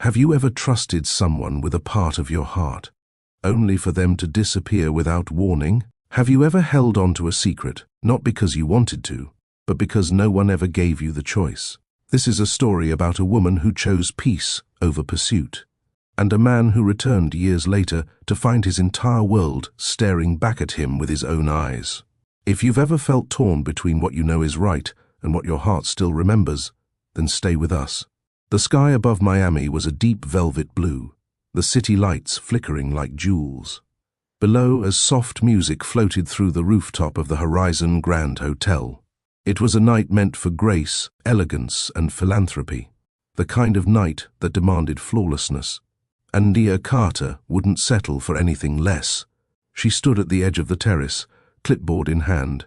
Have you ever trusted someone with a part of your heart, only for them to disappear without warning? Have you ever held on to a secret, not because you wanted to, but because no one ever gave you the choice? This is a story about a woman who chose peace over pursuit, and a man who returned years later to find his entire world staring back at him with his own eyes. If you've ever felt torn between what you know is right and what your heart still remembers, then stay with us. The sky above Miami was a deep velvet blue, the city lights flickering like jewels. Below, as soft music floated through the rooftop of the Horizon Grand Hotel. It was a night meant for grace, elegance, and philanthropy, the kind of night that demanded flawlessness. And Nia Carter wouldn't settle for anything less. She stood at the edge of the terrace, clipboard in hand,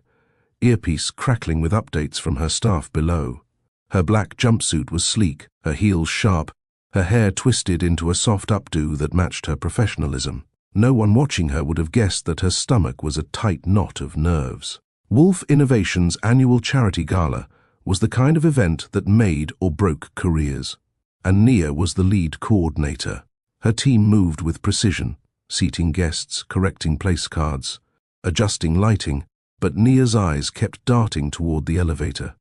earpiece crackling with updates from her staff below. Her black jumpsuit was sleek, her heels sharp, her hair twisted into a soft updo that matched her professionalism. No one watching her would have guessed that her stomach was a tight knot of nerves. Wolf Innovation's annual charity gala was the kind of event that made or broke careers, and Nia was the lead coordinator. Her team moved with precision, seating guests, correcting place cards, adjusting lighting, but Nia's eyes kept darting toward the elevator.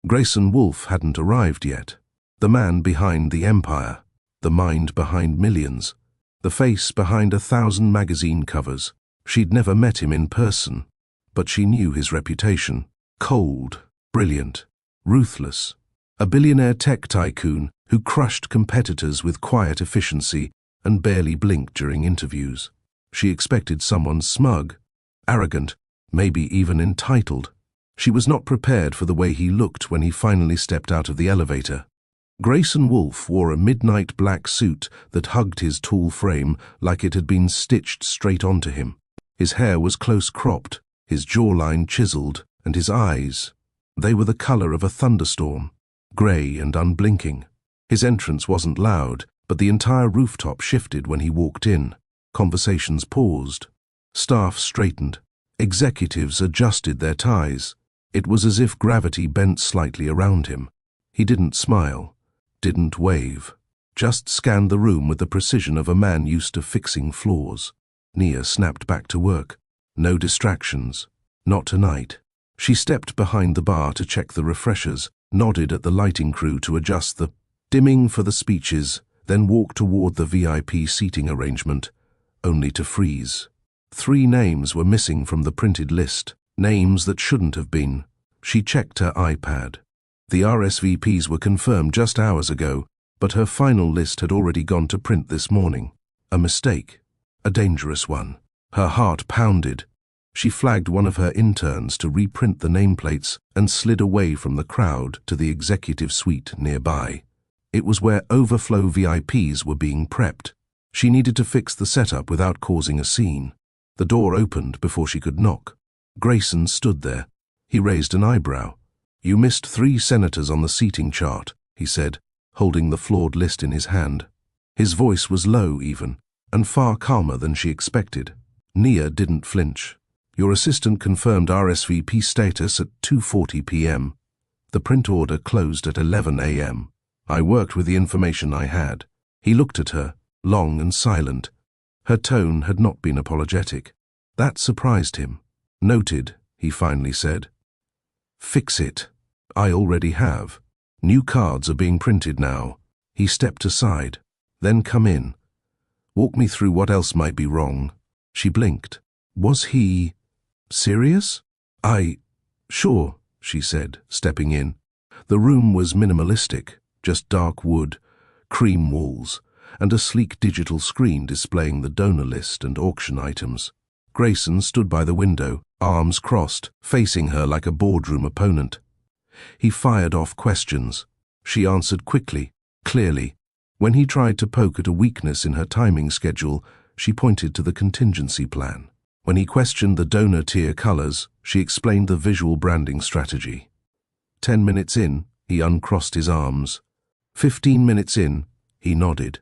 Grayson Wolf hadn't arrived yet. The man behind the empire, the mind behind millions, the face behind 1,000 magazine covers. She'd never met him in person, but she knew his reputation. Cold, brilliant, ruthless. A billionaire tech tycoon who crushed competitors with quiet efficiency and barely blinked during interviews. She expected someone smug, arrogant, maybe even entitled. She was not prepared for the way he looked when he finally stepped out of the elevator. Grayson Wolf wore a midnight black suit that hugged his tall frame like it had been stitched straight onto him. His hair was close-cropped, his jawline chiseled, and his eyes, they were the color of a thunderstorm, gray and unblinking. His entrance wasn't loud, but the entire rooftop shifted when he walked in. Conversations paused. Staff straightened. Executives adjusted their ties. It was as if gravity bent slightly around him. He didn't smile, didn't wave, just scanned the room with the precision of a man used to fixing flaws. Nia snapped back to work. No distractions. Not tonight. She stepped behind the bar to check the refreshers, nodded at the lighting crew to adjust the dimming for the speeches, then walked toward the VIP seating arrangement, only to freeze. 3 names were missing from the printed list, names that shouldn't have been. She checked her iPad. The RSVPs were confirmed just hours ago, but her final list had already gone to print this morning. A mistake. A dangerous one. Her heart pounded. She flagged one of her interns to reprint the nameplates and slid away from the crowd to the executive suite nearby. It was where overflow VIPs were being prepped. She needed to fix the setup without causing a scene. The door opened before she could knock. Grayson stood there. He raised an eyebrow. "You missed 3 senators on the seating chart," he said, holding the flawed list in his hand. His voice was low even, and far calmer than she expected. Nia didn't flinch. "Your assistant confirmed RSVP status at 2:40 p.m. The print order closed at 11 a.m. I worked with the information I had." He looked at her, long and silent. Her tone had not been apologetic. That surprised him. "Noted," he finally said. "Fix it." "I already have. New cards are being printed now." He stepped aside. "Then come in. Walk me through what else might be wrong." She blinked. Was he serious? Sure, she said, stepping in. The room was minimalistic, just dark wood, cream walls, and a sleek digital screen displaying the donor list and auction items. Grayson stood by the window, arms crossed, facing her like a boardroom opponent. He fired off questions. She answered quickly, clearly. When he tried to poke at a weakness in her timing schedule, she pointed to the contingency plan. When he questioned the donor tier colors, she explained the visual branding strategy. 10 minutes in, he uncrossed his arms. 15 minutes in, he nodded.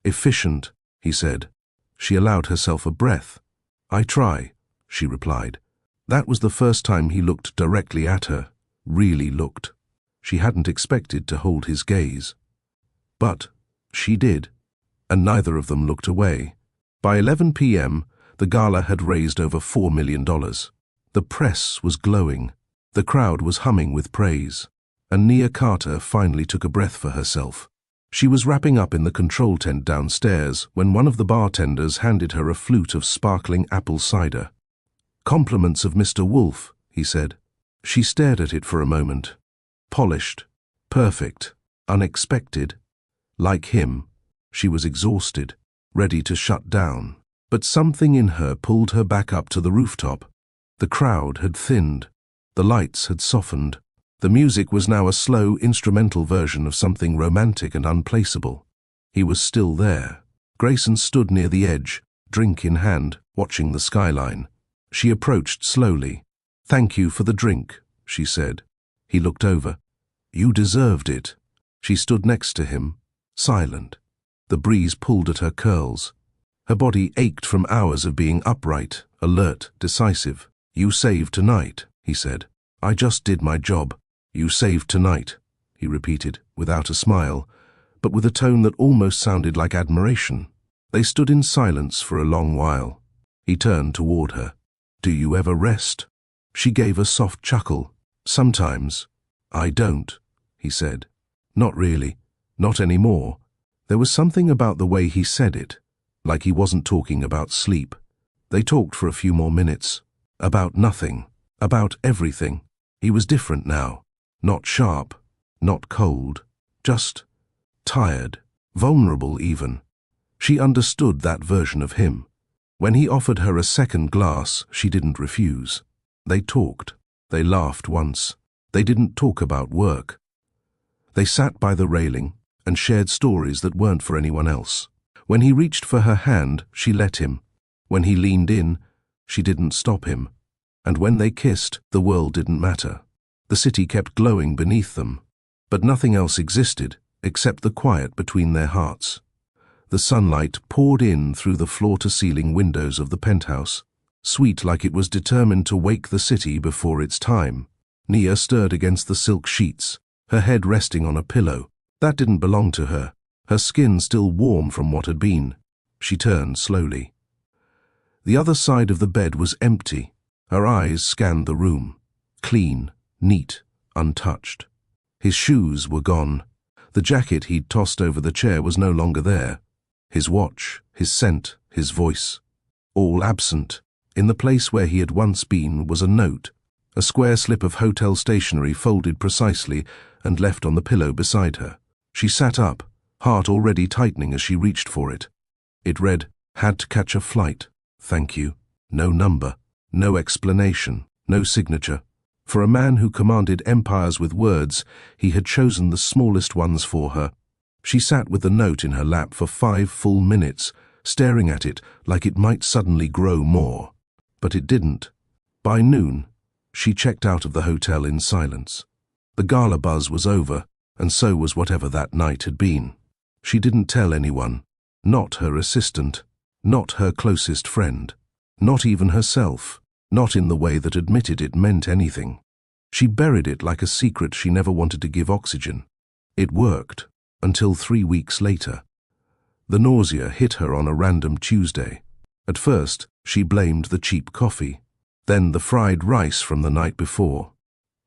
"Efficient," he said. She allowed herself a breath. "I try," she replied. That was the first time he looked directly at her, really looked. She hadn't expected to hold his gaze. But she did. and neither of them looked away. By 11 p.m., the gala had raised over $4 million. The press was glowing. The crowd was humming with praise. And Nia Carter finally took a breath for herself. She was wrapping up in the control tent downstairs when one of the bartenders handed her a flute of sparkling apple cider. "Compliments of Mr. Wolf," he said. She stared at it for a moment. Polished, perfect, unexpected. Like him, she was exhausted, ready to shut down. But something in her pulled her back up to the rooftop. The crowd had thinned. The lights had softened. The music was now a slow, instrumental version of something romantic and unplaceable. He was still there. Grayson stood near the edge, drink in hand, watching the skyline. She approached slowly. "Thank you for the drink," she said. He looked over. "You deserved it." She stood next to him, silent. The breeze pulled at her curls. Her body ached from hours of being upright, alert, decisive. "You saved tonight," he said. "I just did my job." "You saved tonight," he repeated, without a smile, but with a tone that almost sounded like admiration. They stood in silence for a long while. He turned toward her. "Do you ever rest?" She gave a soft chuckle. "Sometimes." "I don't," he said. "Not really. Not anymore." There was something about the way he said it, like he wasn't talking about sleep. They talked for a few more minutes. About nothing. About everything. He was different now. Not sharp, not cold, just tired, vulnerable even. She understood that version of him. When he offered her a second glass, she didn't refuse. They talked. They laughed once. They didn't talk about work. They sat by the railing and shared stories that weren't for anyone else. When he reached for her hand, she let him. When he leaned in, she didn't stop him. And when they kissed, the world didn't matter. The city kept glowing beneath them, but nothing else existed except the quiet between their hearts. The sunlight poured in through the floor-to-ceiling windows of the penthouse, sweet like it was determined to wake the city before its time. Nia stirred against the silk sheets, her head resting on a pillow. That didn't belong to her, her skin still warm from what had been. She turned slowly. The other side of the bed was empty. Her eyes scanned the room. Clean, neat, untouched. His shoes were gone. The jacket he'd tossed over the chair was no longer there. His watch, his scent, his voice. All absent. In the place where he had once been was a note, a square slip of hotel stationery folded precisely and left on the pillow beside her. She sat up, heart already tightening as she reached for it. It read, "Had to catch a flight. Thank you." No number, no explanation, no signature. For a man who commanded empires with words, he had chosen the smallest ones for her. She sat with the note in her lap for 5 full minutes, staring at it like it might suddenly grow more. But it didn't. By noon, she checked out of the hotel in silence. The gala buzz was over, and so was whatever that night had been. She didn't tell anyone, not her assistant, not her closest friend, not even herself. Not in the way that admitted it meant anything. She buried it like a secret she never wanted to give oxygen. It worked, until 3 weeks later. The nausea hit her on a random Tuesday. At first, she blamed the cheap coffee, then the fried rice from the night before.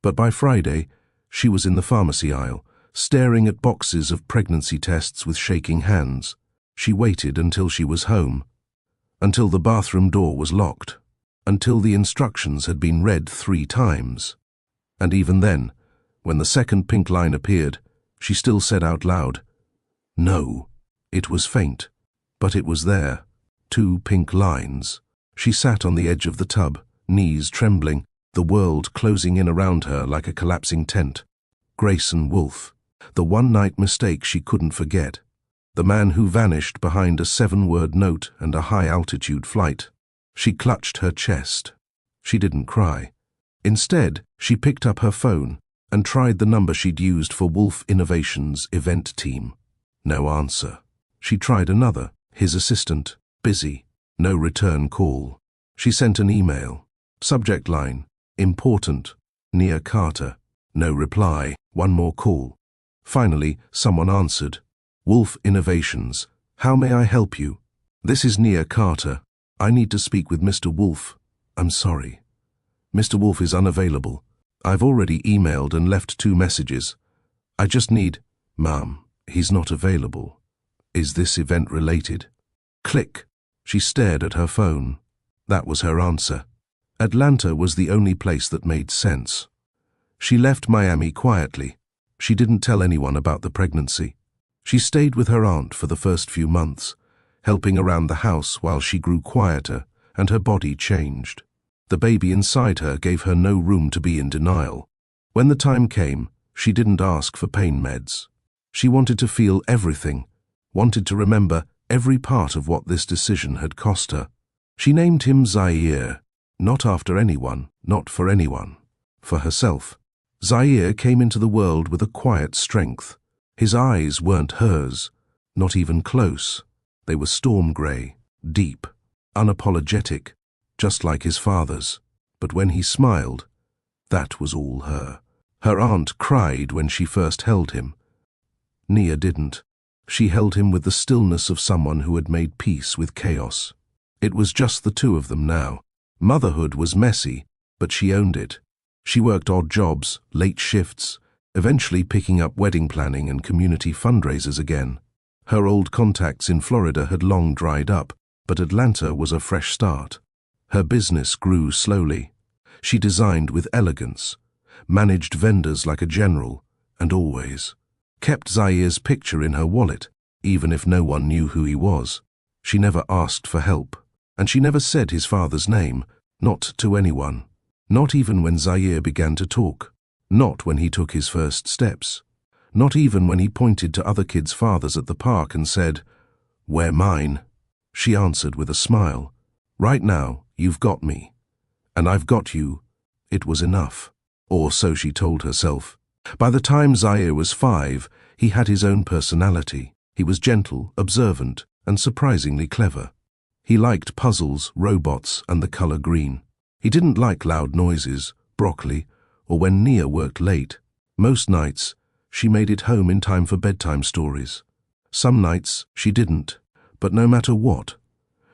But by Friday, she was in the pharmacy aisle, staring at boxes of pregnancy tests with shaking hands. She waited until she was home, until the bathroom door was locked, until the instructions had been read 3 times. And even then, when the second pink line appeared, she still said out loud, "No." It was faint, but it was there. 2 pink lines. She sat on the edge of the tub, knees trembling, the world closing in around her like a collapsing tent. Grayson Wolf, the one-night mistake she couldn't forget. The man who vanished behind a 7-word note and a high-altitude flight. She clutched her chest. She didn't cry. Instead, she picked up her phone and tried the number she'd used for Wolf Innovations' event team. No answer. She tried another, his assistant, busy, no return call. She sent an email. Subject line, important, Nia Carter. No reply, 1 more call. Finally, someone answered. Wolf Innovations, How may I help you? This is Nia Carter. I need to speak with Mr. Wolf. I'm sorry. Mr. Wolf is unavailable. I've already emailed and left 2 messages. I just need... Ma'am, he's not available. Is this event related? Click. She stared at her phone. That was her answer. Atlanta was the only place that made sense. She left Miami quietly. She didn't tell anyone about the pregnancy. She stayed with her aunt for the first few months, helping around the house while she grew quieter and her body changed. The baby inside her gave her no room to be in denial. When the time came, she didn't ask for pain meds. She wanted to feel everything, wanted to remember every part of what this decision had cost her. She named him Zaire, not after anyone, not for anyone, for herself. Zaire came into the world with a quiet strength. His eyes weren't hers, not even close. They were storm grey, deep, unapologetic, just like his father's. But when he smiled, that was all her. Her aunt cried when she first held him. Nia didn't. She held him with the stillness of someone who had made peace with chaos. It was just the 2 of them now. Motherhood was messy, but she owned it. She worked odd jobs, late shifts, eventually picking up wedding planning and community fundraisers again. Her old contacts in Florida had long dried up, but Atlanta was a fresh start. Her business grew slowly. She designed with elegance, managed vendors like a general, and always kept Zaire's picture in her wallet, even if no one knew who he was. She never asked for help, and she never said his father's name, not to anyone. Not even when Zaire began to talk. Not when he took his first steps. Not even when he pointed to other kids' fathers at the park and said, "We're mine." She answered with a smile. "Right now, you've got me. And I've got you." It was enough. Or so she told herself. By the time Zaire was 5, he had his own personality. He was gentle, observant, and surprisingly clever. He liked puzzles, robots, and the color green. He didn't like loud noises, broccoli, or when Nia worked late. Most nights, she made it home in time for bedtime stories. Some nights, she didn't. But no matter what,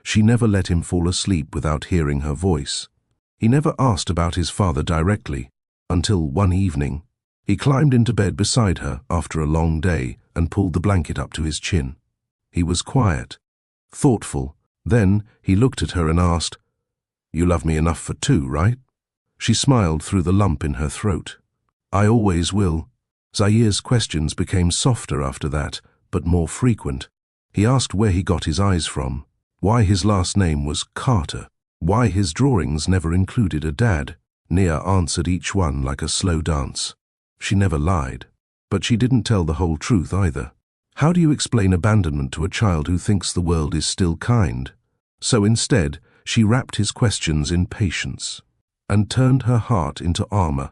she never let him fall asleep without hearing her voice. He never asked about his father directly, until one evening. He climbed into bed beside her after a long day and pulled the blanket up to his chin. He was quiet, thoughtful. Then he looked at her and asked, "You love me enough for 2, right?" She smiled through the lump in her throat. "I always will." Zaire's questions became softer after that, but more frequent. He asked where he got his eyes from, why his last name was Carter, why his drawings never included a dad. Nia answered each one like a slow dance. She never lied, but she didn't tell the whole truth either. How do you explain abandonment to a child who thinks the world is still kind? So instead, she wrapped his questions in patience and turned her heart into armor.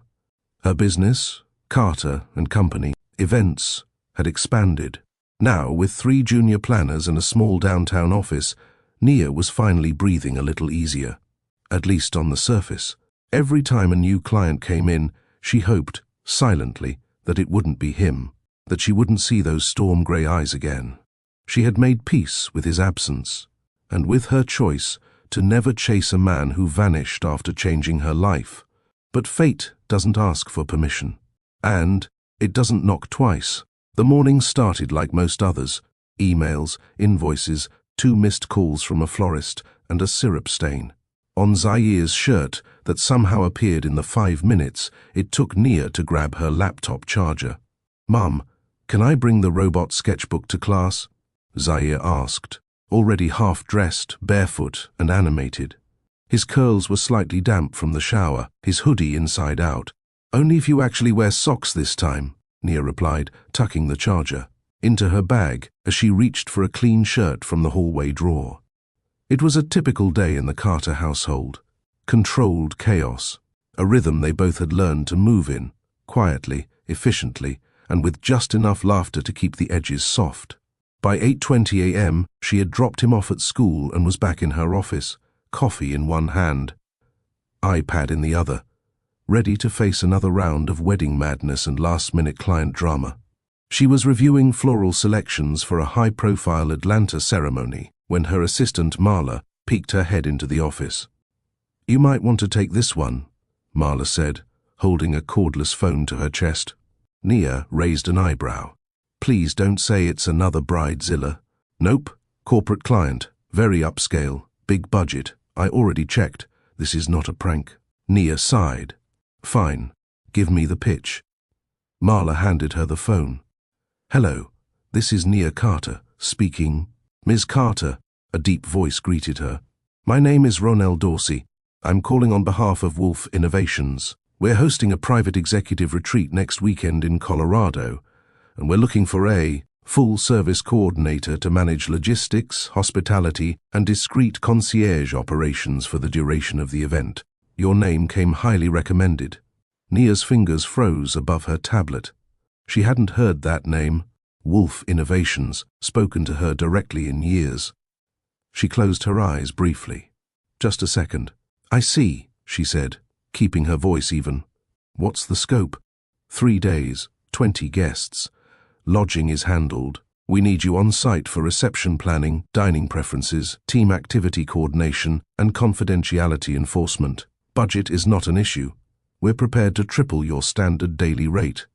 Her business, Carter and Company, events, had expanded. Now, with 3 junior planners and a small downtown office, Nia was finally breathing a little easier, at least on the surface. Every time a new client came in, she hoped, silently, that it wouldn't be him, that she wouldn't see those storm grey eyes again. She had made peace with his absence, and with her choice to never chase a man who vanished after changing her life. But fate doesn't ask for permission. And it doesn't knock twice. The morning started like most others. Emails, invoices, 2 missed calls from a florist, and a syrup stain. On Zaire's shirt that somehow appeared in the 5 minutes it took Nia to grab her laptop charger. "Mum, can I bring the robot sketchbook to class?" Zaire asked, already half-dressed, barefoot, and animated. His curls were slightly damp from the shower, his hoodie inside out. "Only if you actually wear socks this time," Nia replied, tucking the charger into her bag as she reached for a clean shirt from the hallway drawer. It was a typical day in the Carter household. Controlled chaos, a rhythm they both had learned to move in, quietly, efficiently, and with just enough laughter to keep the edges soft. By 8:20 a.m., she had dropped him off at school and was back in her office, coffee in one hand, iPad in the other, ready to face another round of wedding madness and last-minute client drama. She was reviewing floral selections for a high-profile Atlanta ceremony when her assistant Marla peeked her head into the office. "You might want to take this one," Marla said, holding a cordless phone to her chest. Nia raised an eyebrow. "Please don't say it's another Bridezilla." "Nope. Corporate client. Very upscale. Big budget. I already checked. This is not a prank." Nia sighed. "Fine. Give me the pitch." Marla handed her the phone. "Hello. This is Nia Carter, speaking." "Ms. Carter," a deep voice greeted her. "My name is Ronell Dorsey. I'm calling on behalf of Wolf Innovations. We're hosting a private executive retreat next weekend in Colorado, and we're looking for a full-service coordinator to manage logistics, hospitality, and discreet concierge operations for the duration of the event. Your name came highly recommended." Nia's fingers froze above her tablet. She hadn't heard that name, Wolf Innovations, spoken to her directly in years. She closed her eyes briefly. "Just a second." "I see," she said, keeping her voice even. "What's the scope?" 3 days, 20 guests. Lodging is handled. We need you on site for reception planning, dining preferences, team activity coordination, and confidentiality enforcement. Budget is not an issue. We're prepared to triple your standard daily rate.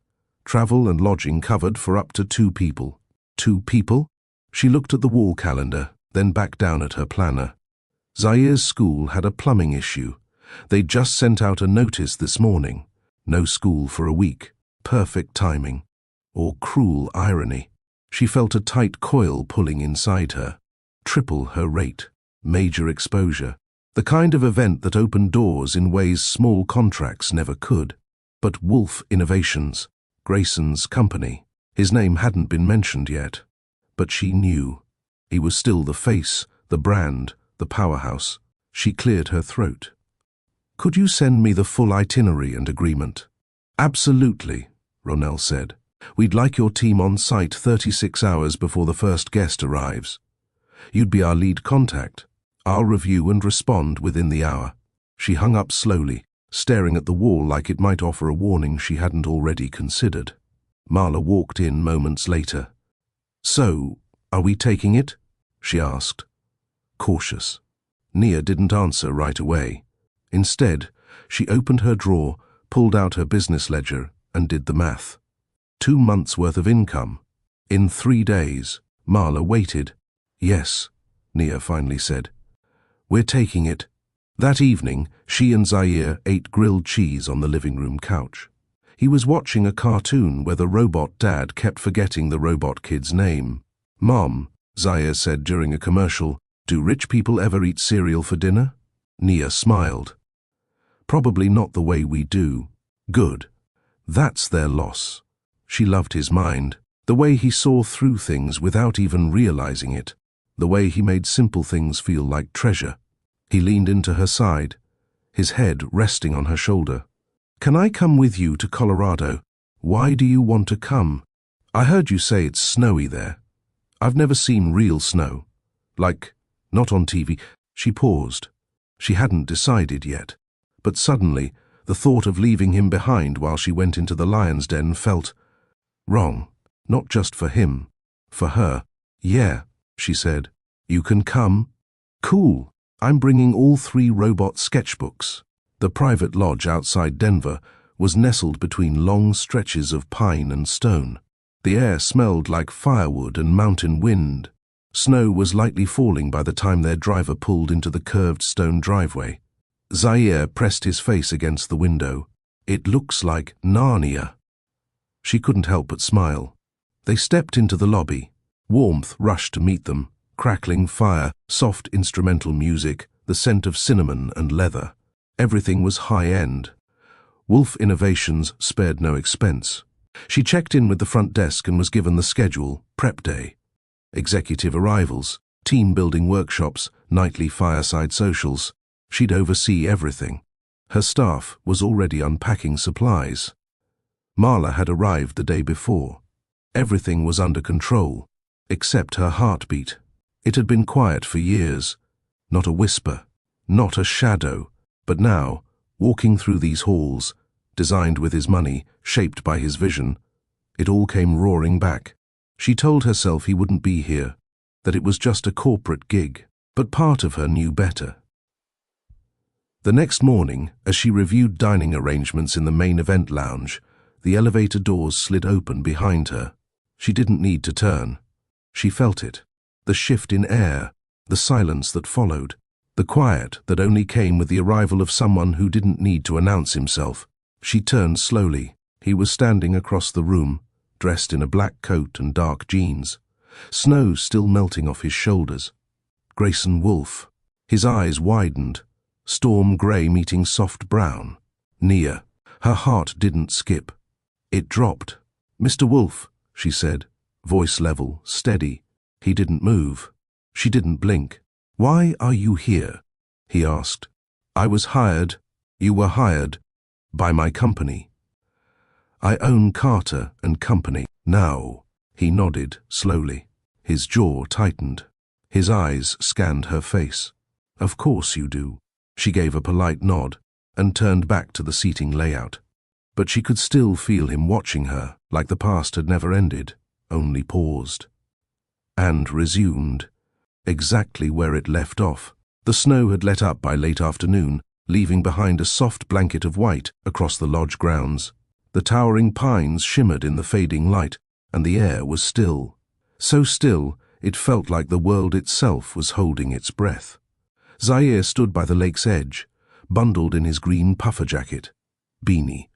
Travel and lodging covered for up to 2 people. 2 people? She looked at the wall calendar, then back down at her planner. Zair's school had a plumbing issue. They'd just sent out a notice this morning. No school for a week. Perfect timing. Or cruel irony. She felt a tight coil pulling inside her. Triple her rate. Major exposure. The kind of event that opened doors in ways small contracts never could. But Wolf Innovations, Grayson's company. His name hadn't been mentioned yet. But she knew. He was still the face, the brand, the powerhouse. She cleared her throat. "Could you send me the full itinerary and agreement?" "Absolutely," Ronell said. "We'd like your team on site 36 hours before the first guest arrives. You'd be our lead contact. I'll review and respond within the hour." She hung up slowly, staring at the wall like it might offer a warning she hadn't already considered. Marla walked in moments later. "So, are we taking it?" she asked. Cautious. Nia didn't answer right away. Instead, she opened her drawer, pulled out her business ledger, and did the math. 2 months' worth of income. In 3 days. Marla waited. "Yes," Nia finally said. "We're taking it." That evening, she and Zaire ate grilled cheese on the living room couch. He was watching a cartoon where the robot dad kept forgetting the robot kid's name. "Mom," Zaire said during a commercial, "do rich people ever eat cereal for dinner?" Nia smiled. "Probably not the way we do." "Good. That's their loss." She loved his mind, the way he saw through things without even realizing it, the way he made simple things feel like treasure. He leaned into her side, his head resting on her shoulder. "Can I come with you to Colorado? Why do you want to come? I heard you say it's snowy there. I've never seen real snow. Like, not on TV." She paused. She hadn't decided yet. But suddenly, the thought of leaving him behind while she went into the lion's den felt wrong. Not just for him. For her. "Yeah," she said. "You can come?" "Cool. I'm bringing all 3 robot sketchbooks." The private lodge outside Denver was nestled between long stretches of pine and stone. The air smelled like firewood and mountain wind. Snow was lightly falling by the time their driver pulled into the curved stone driveway. Zaire pressed his face against the window. "It looks like Narnia." She couldn't help but smile. They stepped into the lobby. Warmth rushed to meet them. Crackling fire, soft instrumental music, the scent of cinnamon and leather. Everything was high-end. Wolf Innovations spared no expense. She checked in with the front desk and was given the schedule, prep day. Executive arrivals, team-building workshops, nightly fireside socials. She'd oversee everything. Her staff was already unpacking supplies. Marla had arrived the day before. Everything was under control, except her heartbeat. It had been quiet for years. Not a whisper, not a shadow. But now, walking through these halls, designed with his money, shaped by his vision, It all came roaring back. She told herself he wouldn't be here, that it was just a corporate gig, but part of her knew better. The next morning, as she reviewed dining arrangements in the main event lounge, the elevator doors slid open behind her. She didn't need to turn. She felt it. The shift in air, the silence that followed, the quiet that only came with the arrival of someone who didn't need to announce himself. She turned slowly. He was standing across the room, dressed in a black coat and dark jeans, snow still melting off his shoulders. Grayson Wolfe. His eyes widened, storm grey meeting soft brown. Nia. Her heart didn't skip. It dropped. "Mr. Wolfe," she said, voice level, steady. He didn't move. She didn't blink. "Why are you here?" he asked. "I was hired." "You were hired by my company." "I own Carter and Company." "Now." He nodded slowly. His jaw tightened. His eyes scanned her face. "Of course you do." She gave a polite nod and turned back to the seating layout. But she could still feel him watching her, like the past had never ended, only paused. And resumed, exactly where it left off. The snow had let up by late afternoon, leaving behind a soft blanket of white across the lodge grounds. The towering pines shimmered in the fading light, and the air was still. So still, it felt like the world itself was holding its breath. Zaire stood by the lake's edge, bundled in his green puffer jacket, beanie,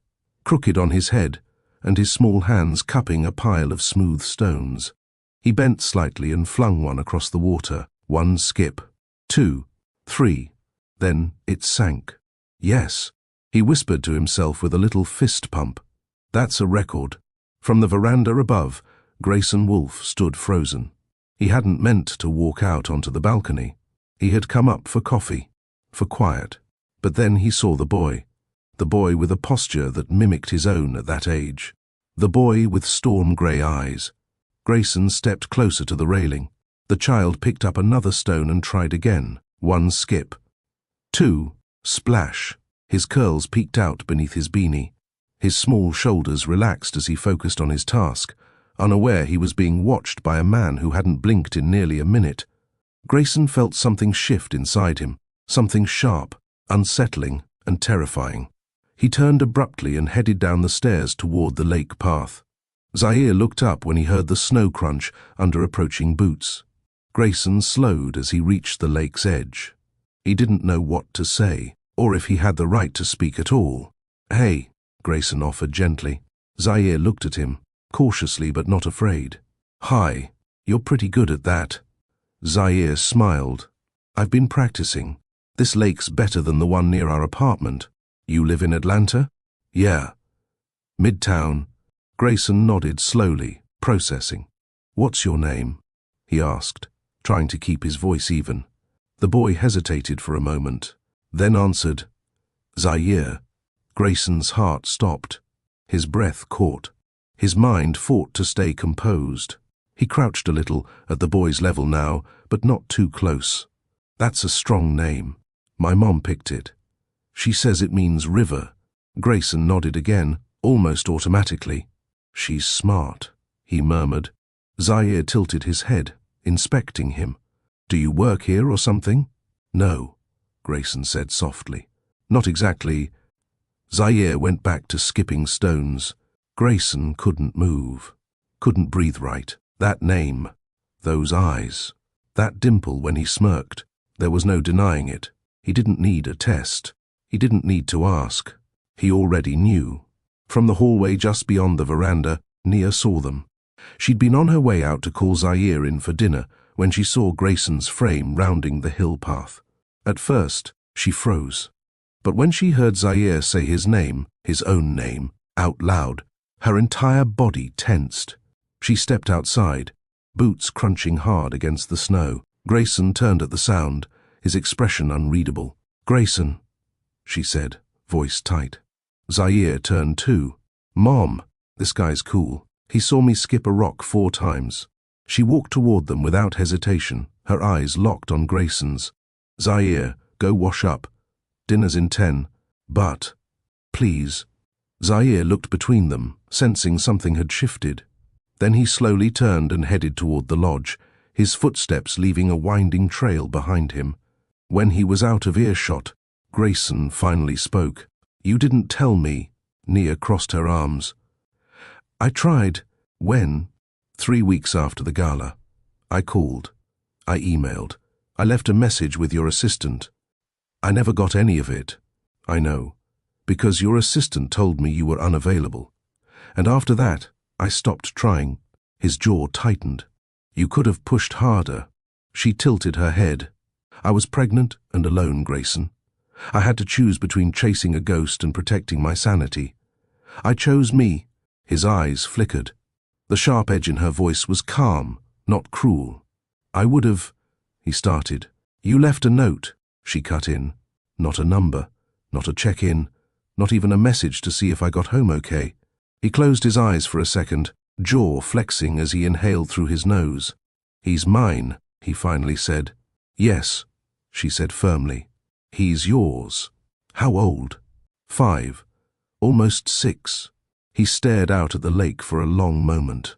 crooked on his head, and his small hands cupping a pile of smooth stones. He bent slightly and flung one across the water. One skip, 2, 3. Then it sank. "Yes," he whispered to himself with a little fist pump. "That's a record." From the veranda above, Grayson Wolfe stood frozen. He hadn't meant to walk out onto the balcony. He had come up for coffee, for quiet. But then he saw the boy with a posture that mimicked his own at that age. The boy with storm-grey eyes. Grayson stepped closer to the railing. The child picked up another stone and tried again. 1 skip. 2, splash. His curls peeked out beneath his beanie. His small shoulders relaxed as he focused on his task, unaware he was being watched by a man who hadn't blinked in nearly a minute. Grayson felt something shift inside him, something sharp, unsettling, and terrifying. He turned abruptly and headed down the stairs toward the lake path. Zaire looked up when he heard the snow crunch under approaching boots. Grayson slowed as he reached the lake's edge. He didn't know what to say, or if he had the right to speak at all. "Hey," Grayson offered gently. Zaire looked at him, cautiously but not afraid. "Hi, you're pretty good at that." Zaire smiled. "I've been practicing. This lake's better than the one near our apartment." "You live in Atlanta?" "Yeah." "Midtown." Grayson nodded slowly, processing. "What's your name?" he asked, trying to keep his voice even. The boy hesitated for a moment, then answered, "Zaire." Grayson's heart stopped. His breath caught. His mind fought to stay composed. He crouched a little at the boy's level now, but not too close. "That's a strong name. My mom picked it. She says it means river." Grayson nodded again, almost automatically. "She's smart," he murmured. Zaire tilted his head, inspecting him. "Do you work here or something?" "No," Grayson said softly. "Not exactly." Zaire went back to skipping stones. Grayson couldn't move, couldn't breathe right. That name, those eyes, that dimple when he smirked. There was no denying it. He didn't need a test. He didn't need to ask. He already knew. From the hallway just beyond the veranda, Nia saw them. She'd been on her way out to call Zaire in for dinner when she saw Grayson's frame rounding the hill path. At first, she froze. But when she heard Zaire say his name, his own name, out loud, her entire body tensed. She stepped outside, boots crunching hard against the snow. Grayson turned at the sound, his expression unreadable. "Grayson," she said, voice tight. Zaire turned too. "Mom, this guy's cool. He saw me skip a rock 4 times. She walked toward them without hesitation, her eyes locked on Grayson's. "Zaire, go wash up. Dinner's in 10. But, please." Zaire looked between them, sensing something had shifted. Then he slowly turned and headed toward the lodge, his footsteps leaving a winding trail behind him. When he was out of earshot, Grayson finally spoke. "You didn't tell me." Nia crossed her arms. "I tried." "When?" 3 weeks after the gala. "I called. I emailed. I left a message with your assistant. I never got any of it." "I know. Because your assistant told me you were unavailable. And after that, I stopped trying." His jaw tightened. "You could have pushed harder." She tilted her head. "I was pregnant and alone, Grayson. I had to choose between chasing a ghost and protecting my sanity. I chose me." His eyes flickered. The sharp edge in her voice was calm, not cruel. "I would have—" he started. "You left a note," she cut in. "Not a number, not a check-in, not even a message to see if I got home okay." He closed his eyes for a second, jaw flexing as he inhaled through his nose. "He's mine," he finally said. "Yes," she said firmly. "He's yours." "How old?" 5, almost 6. He stared out at the lake for a long moment.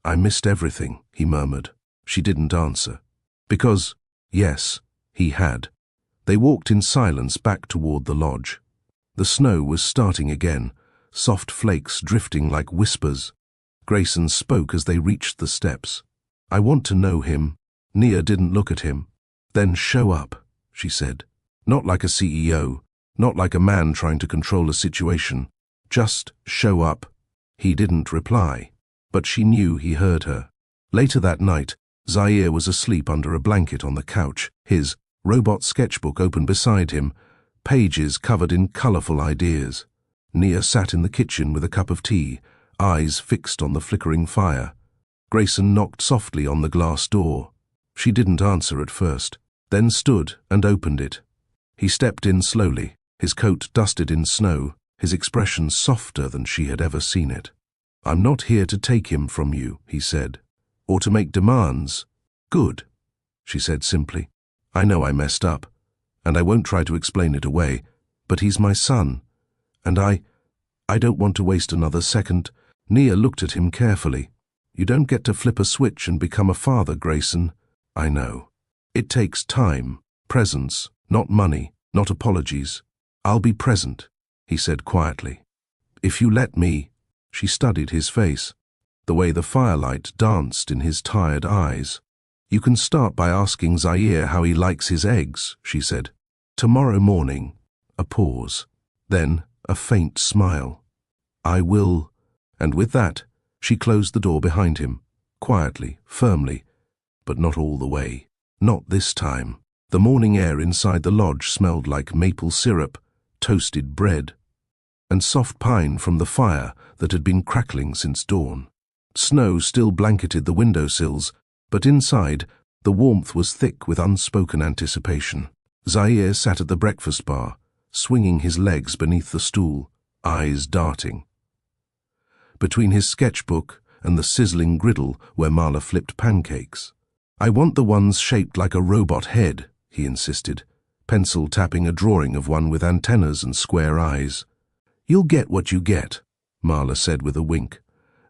"I missed everything," he murmured. She didn't answer. Because, yes, he had. They walked in silence back toward the lodge. The snow was starting again, soft flakes drifting like whispers. Grayson spoke as they reached the steps. "I want to know him." Nia didn't look at him. "Then show up," she said. "Not like a CEO, not like a man trying to control a situation. Just show up." He didn't reply, but she knew he heard her. Later that night, Zaire was asleep under a blanket on the couch, his robot sketchbook open beside him, pages covered in colorful ideas. Nia sat in the kitchen with a cup of tea, eyes fixed on the flickering fire. Grayson knocked softly on the glass door. She didn't answer at first, then stood and opened it. He stepped in slowly, his coat dusted in snow, his expression softer than she had ever seen it. "I'm not here to take him from you," he said, "or to make demands." "Good," she said simply. "I know I messed up, and I won't try to explain it away, but he's my son, and I don't want to waste another second." Nia looked at him carefully. "You don't get to flip a switch and become a father, Grayson." "I know. It takes time, presence, not money, not apologies." "I'll be present," he said quietly. "If you let me." She studied his face, the way the firelight danced in his tired eyes. "You can start by asking Zaire how he likes his eggs," she said. "Tomorrow morning." A pause, then a faint smile. "I will." And with that, she closed the door behind him, quietly, firmly, but not all the way. Not this time. The morning air inside the lodge smelled like maple syrup, toasted bread, and soft pine from the fire that had been crackling since dawn. Snow still blanketed the windowsills, but inside, the warmth was thick with unspoken anticipation. Zaire sat at the breakfast bar, swinging his legs beneath the stool, eyes darting. Between his sketchbook and the sizzling griddle where Marla flipped pancakes. "I want the ones shaped like a robot head," he insisted, pencil tapping a drawing of one with antennas and square eyes. "You'll get what you get," Marla said with a wink,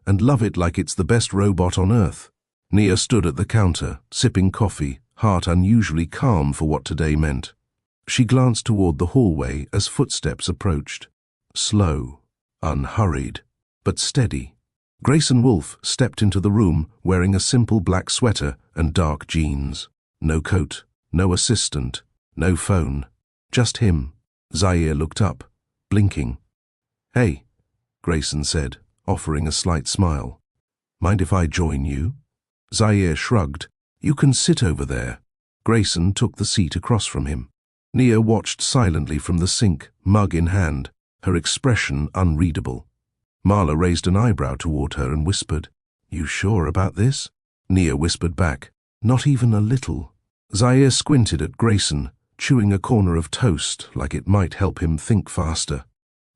"and love it like it's the best robot on earth." Nia stood at the counter, sipping coffee, heart unusually calm for what today meant. She glanced toward the hallway as footsteps approached. Slow, unhurried, but steady. Grayson Wolfe stepped into the room wearing a simple black sweater and dark jeans. No coat, no assistant, no phone. Just him. Zaire looked up, blinking. "Hey," Grayson said, offering a slight smile. "Mind if I join you?" Zaire shrugged. "You can sit over there." Grayson took the seat across from him. Nia watched silently from the sink, mug in hand, her expression unreadable. Marla raised an eyebrow toward her and whispered, "You sure about this?" Nia whispered back, "Not even a little." Zaire squinted at Grayson, chewing a corner of toast like it might help him think faster.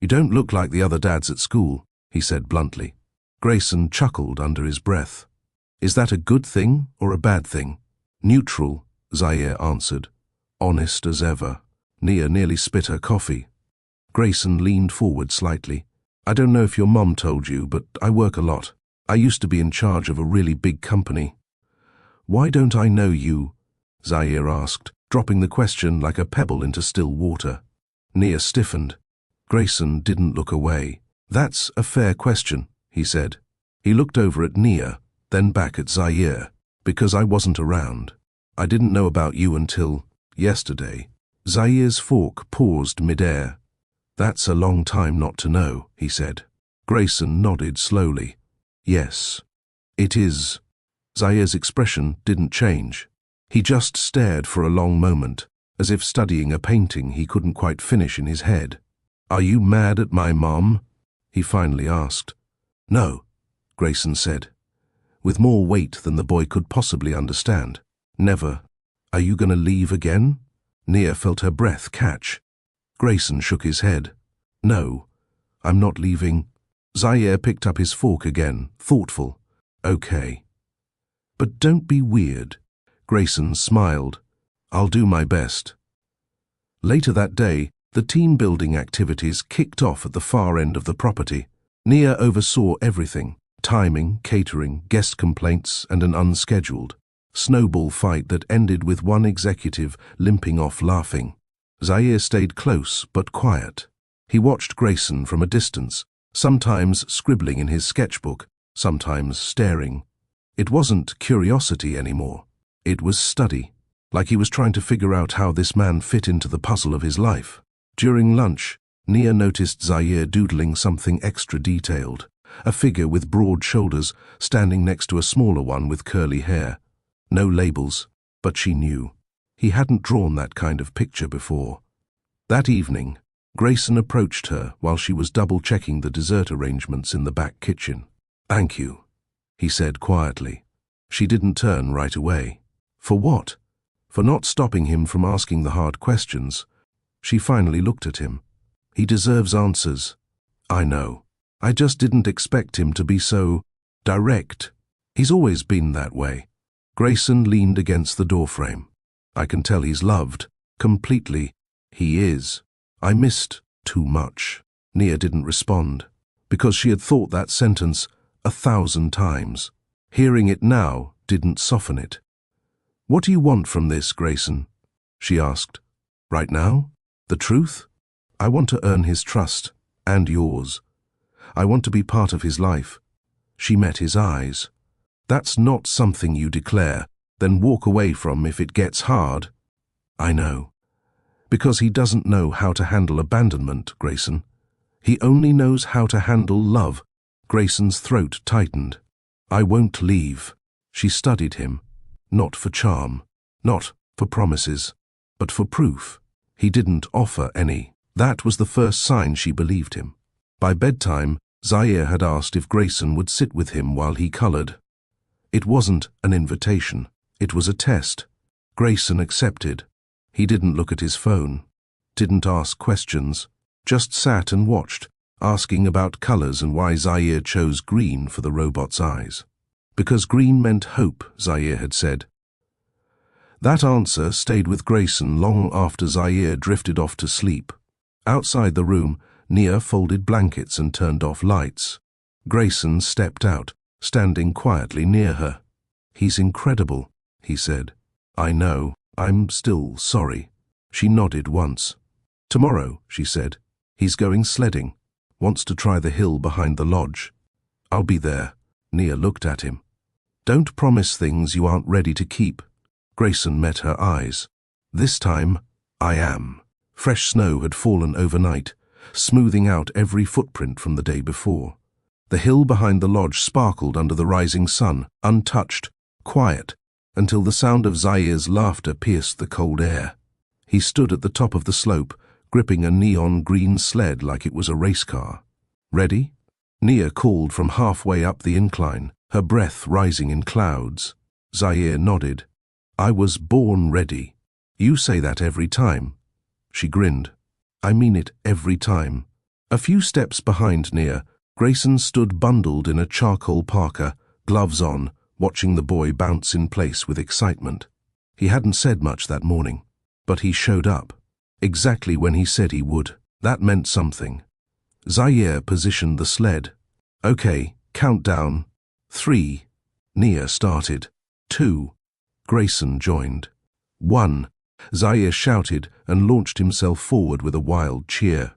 "You don't look like the other dads at school," he said bluntly. Grayson chuckled under his breath. "Is that a good thing or a bad thing?" "Neutral," Zaire answered. "Honest as ever." Nia nearly spit her coffee. Grayson leaned forward slightly. I don't know if your mom told you, but I work a lot. I used to be in charge of a really big company. Why don't I know you? Zaire asked, dropping the question like a pebble into still water. Nia stiffened. Grayson didn't look away. That's a fair question, he said. He looked over at Nia, then back at Zaire. Because I wasn't around. I didn't know about you until yesterday. Zaire's fork paused mid-air. That's a long time not to know, he said. Grayson nodded slowly. Yes, it is. Zaire's expression didn't change. He just stared for a long moment, as if studying a painting he couldn't quite finish in his head. Are you mad at my mom? He finally asked. No, Grayson said, with more weight than the boy could possibly understand. Never. Are you going to leave again? Nia felt her breath catch. Grayson shook his head. No, I'm not leaving. Zaire picked up his fork again, thoughtful. Okay. But don't be weird. Grayson smiled. I'll do my best. Later that day, the team-building activities kicked off at the far end of the property. Nia oversaw everything: timing, catering, guest complaints, and an unscheduled snowball fight that ended with one executive limping off laughing. Zaire stayed close but quiet. He watched Grayson from a distance, sometimes scribbling in his sketchbook, sometimes staring. It wasn't curiosity anymore. It was study, like he was trying to figure out how this man fit into the puzzle of his life. During lunch, Nia noticed Zaire doodling something extra detailed, a figure with broad shoulders standing next to a smaller one with curly hair. No labels, but she knew. He hadn't drawn that kind of picture before. That evening, Grayson approached her while she was double-checking the dessert arrangements in the back kitchen. Thank you, he said quietly. She didn't turn right away. For what? For not stopping him from asking the hard questions. She finally looked at him. He deserves answers. I know. I just didn't expect him to be so direct. He's always been that way. Grayson leaned against the doorframe. I can tell he's loved. Completely. He is. I missed too much. Nia didn't respond, because she had thought that sentence 1,000 times. Hearing it now didn't soften it. What do you want from this, Grayson? She asked. Right now? The truth? I want to earn his trust, and yours. I want to be part of his life. She met his eyes. That's not something you declare, then walk away from if it gets hard. I know. Because he doesn't know how to handle abandonment, Grayson. He only knows how to handle love. Grayson's throat tightened. I won't leave. She studied him. Not for charm, not for promises, but for proof. He didn't offer any. That was the first sign she believed him. By bedtime, Zaire had asked if Grayson would sit with him while he colored. It wasn't an invitation. It was a test. Grayson accepted. He didn't look at his phone, didn't ask questions, just sat and watched, asking about colors and why Zaire chose green for the robot's eyes. Because green meant hope, Zaire had said. That answer stayed with Grayson long after Zaire drifted off to sleep. Outside the room, Nia folded blankets and turned off lights. Grayson stepped out, standing quietly near her. He's incredible, he said. I know. I'm still sorry. She nodded once. Tomorrow, she said. He's going sledding. Wants to try the hill behind the lodge. I'll be there. Nia looked at him. Don't promise things you aren't ready to keep. Grayson met her eyes. This time, I am. Fresh snow had fallen overnight, smoothing out every footprint from the day before. The hill behind the lodge sparkled under the rising sun, untouched, quiet, until the sound of Zaire's laughter pierced the cold air. He stood at the top of the slope, gripping a neon green sled like it was a race car. Ready? Nia called from halfway up the incline, her breath rising in clouds. Zaire nodded. I was born ready. You say that every time. She grinned. I mean it every time. A few steps behind Nia, Grayson stood bundled in a charcoal parka, gloves on, watching the boy bounce in place with excitement. He hadn't said much that morning, but he showed up. Exactly when he said he would. That meant something. Zaire positioned the sled. Okay, countdown. 3. Nia started. 2. Grayson joined. 1. Zaire shouted and launched himself forward with a wild cheer.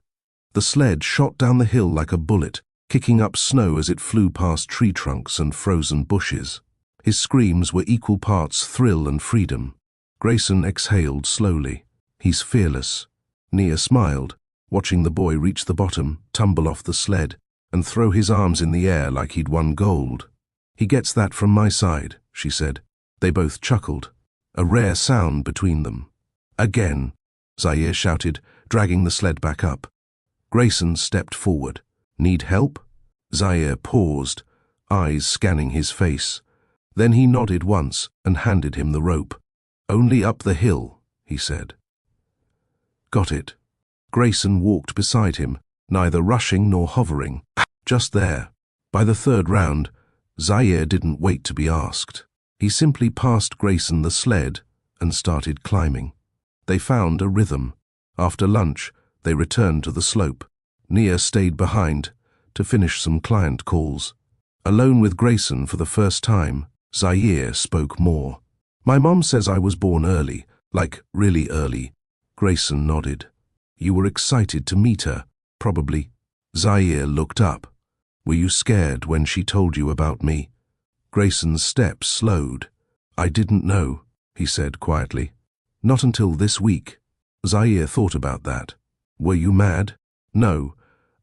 The sled shot down the hill like a bullet, kicking up snow as it flew past tree trunks and frozen bushes. His screams were equal parts thrill and freedom. Grayson exhaled slowly. He's fearless. Nia smiled, watching the boy reach the bottom, tumble off the sled, and throw his arms in the air like he'd won gold. He gets that from my side, she said. They both chuckled, a rare sound between them. Again, Zaire shouted, dragging the sled back up. Grayson stepped forward. Need help? Zaire paused, eyes scanning his face. Then he nodded once and handed him the rope. Only up the hill, he said. Got it. Grayson walked beside him, neither rushing nor hovering, just there. By the third round, Zaire didn't wait to be asked. He simply passed Grayson the sled and started climbing. They found a rhythm. After lunch, they returned to the slope. Nia stayed behind to finish some client calls. Alone with Grayson for the first time, Zaire spoke more. My mom says I was born early, like really early. Grayson nodded. You were excited to meet her, probably. Zaire looked up. Were you scared when she told you about me? Grayson's steps slowed. I didn't know, he said quietly. Not until this week. Zaire thought about that. Were you mad? No,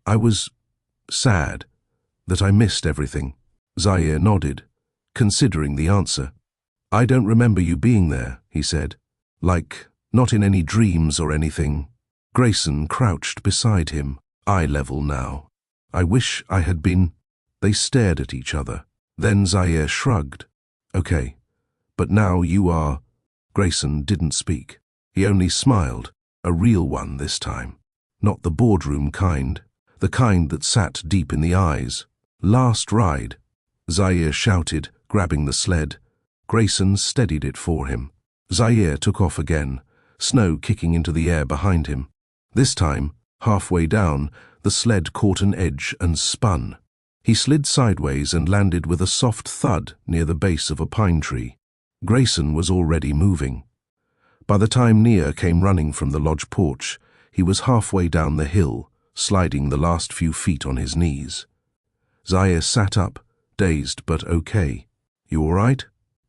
I was sad that I missed everything. Zaire nodded, considering the answer. I don't remember you being there, he said. Like, not in any dreams or anything. Grayson crouched beside him, eye level now. I wish I had been. They stared at each other. Then Zaire shrugged. Okay, but now you are. Grayson didn't speak. He only smiled, a real one this time. Not the boardroom kind, the kind that sat deep in the eyes. Last ride, Zaire shouted, grabbing the sled. Grayson steadied it for him. Zaire took off again, snow kicking into the air behind him. This time, halfway down, the sled caught an edge and spun. He slid sideways and landed with a soft thud near the base of a pine tree. Grayson was already moving. By the time Nia came running from the lodge porch, he was halfway down the hill, sliding the last few feet on his knees. Zaire sat up, dazed but okay. You all right?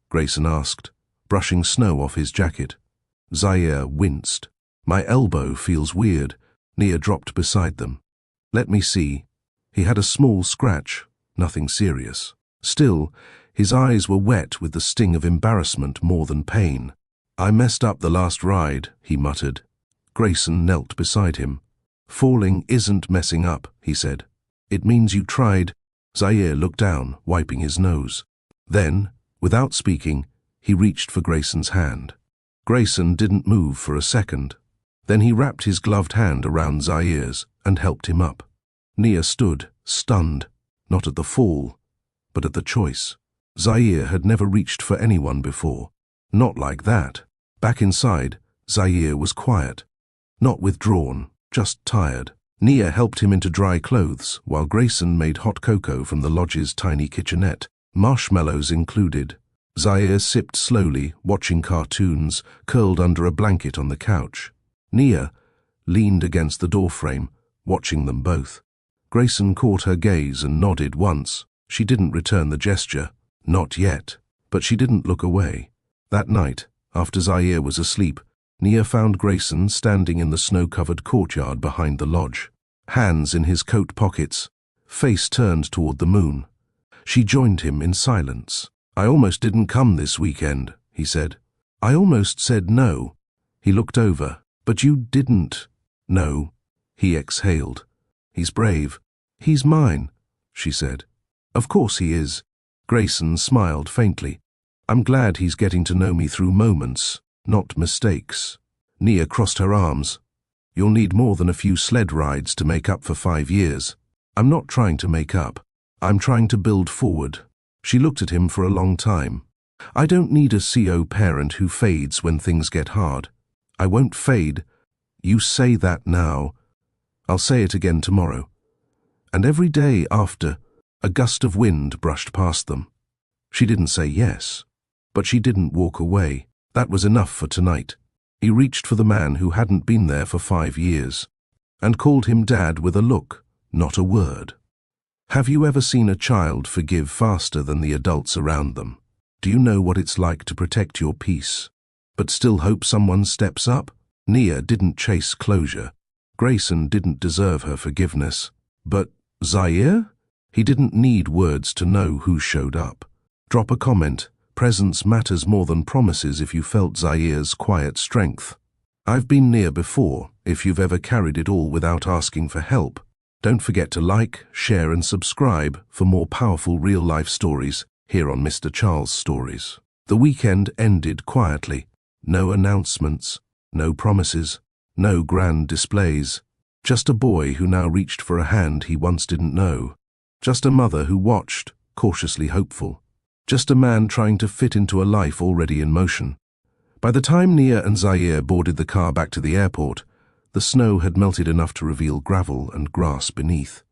Grayson asked, brushing snow off his jacket. Zaire winced. My elbow feels weird. Nia dropped beside them. Let me see. He had a small scratch, nothing serious. Still, his eyes were wet with the sting of embarrassment more than pain. I messed up the last ride, he muttered. Grayson knelt beside him. Falling isn't messing up, he said. It means you tried. Zaire looked down, wiping his nose. Then, without speaking, he reached for Grayson's hand. Grayson didn't move for a second. Then he wrapped his gloved hand around Zaire's and helped him up. Nia stood, stunned, not at the fall, but at the choice. Zaire had never reached for anyone before. Not like that. Back inside, Zaire was quiet. Not withdrawn, just tired. Nia helped him into dry clothes, while Grayson made hot cocoa from the lodge's tiny kitchenette, marshmallows included. Zaire sipped slowly, watching cartoons, curled under a blanket on the couch. Nia leaned against the doorframe, watching them both. Grayson caught her gaze and nodded once. She didn't return the gesture. Not yet. But she didn't look away. That night, after Zaire was asleep, Nia found Grayson standing in the snow-covered courtyard behind the lodge, hands in his coat pockets, face turned toward the moon. She joined him in silence. I almost didn't come this weekend, he said. I almost said no. He looked over. But you didn't. No. He exhaled. He's brave. He's mine, she said. Of course he is. Grayson smiled faintly. I'm glad he's getting to know me through moments, not mistakes. Nia crossed her arms. You'll need more than a few sled rides to make up for 5 years. I'm not trying to make up. I'm trying to build forward. She looked at him for a long time. I don't need a CO parent who fades when things get hard. I won't fade. You say that now. I'll say it again tomorrow. And every day after, a gust of wind brushed past them. She didn't say yes, but she didn't walk away. That was enough for tonight. He reached for the man who hadn't been there for 5 years, and called him Dad with a look, not a word. Have you ever seen a child forgive faster than the adults around them? Do you know what it's like to protect your peace, but still hope someone steps up? Nia didn't chase closure. Grayson didn't deserve her forgiveness. But Zaire? He didn't need words to know who showed up. Drop a comment. Presence matters more than promises if you felt Zaire's quiet strength. I've been near before, if you've ever carried it all without asking for help. Don't forget to like, share and subscribe for more powerful real-life stories here on Mr. Charles Stories. The weekend ended quietly. No announcements, no promises, no grand displays. Just a boy who now reached for a hand he once didn't know. Just a mother who watched, cautiously hopeful. Just a man trying to fit into a life already in motion. By the time Nia and Zaire boarded the car back to the airport, the snow had melted enough to reveal gravel and grass beneath.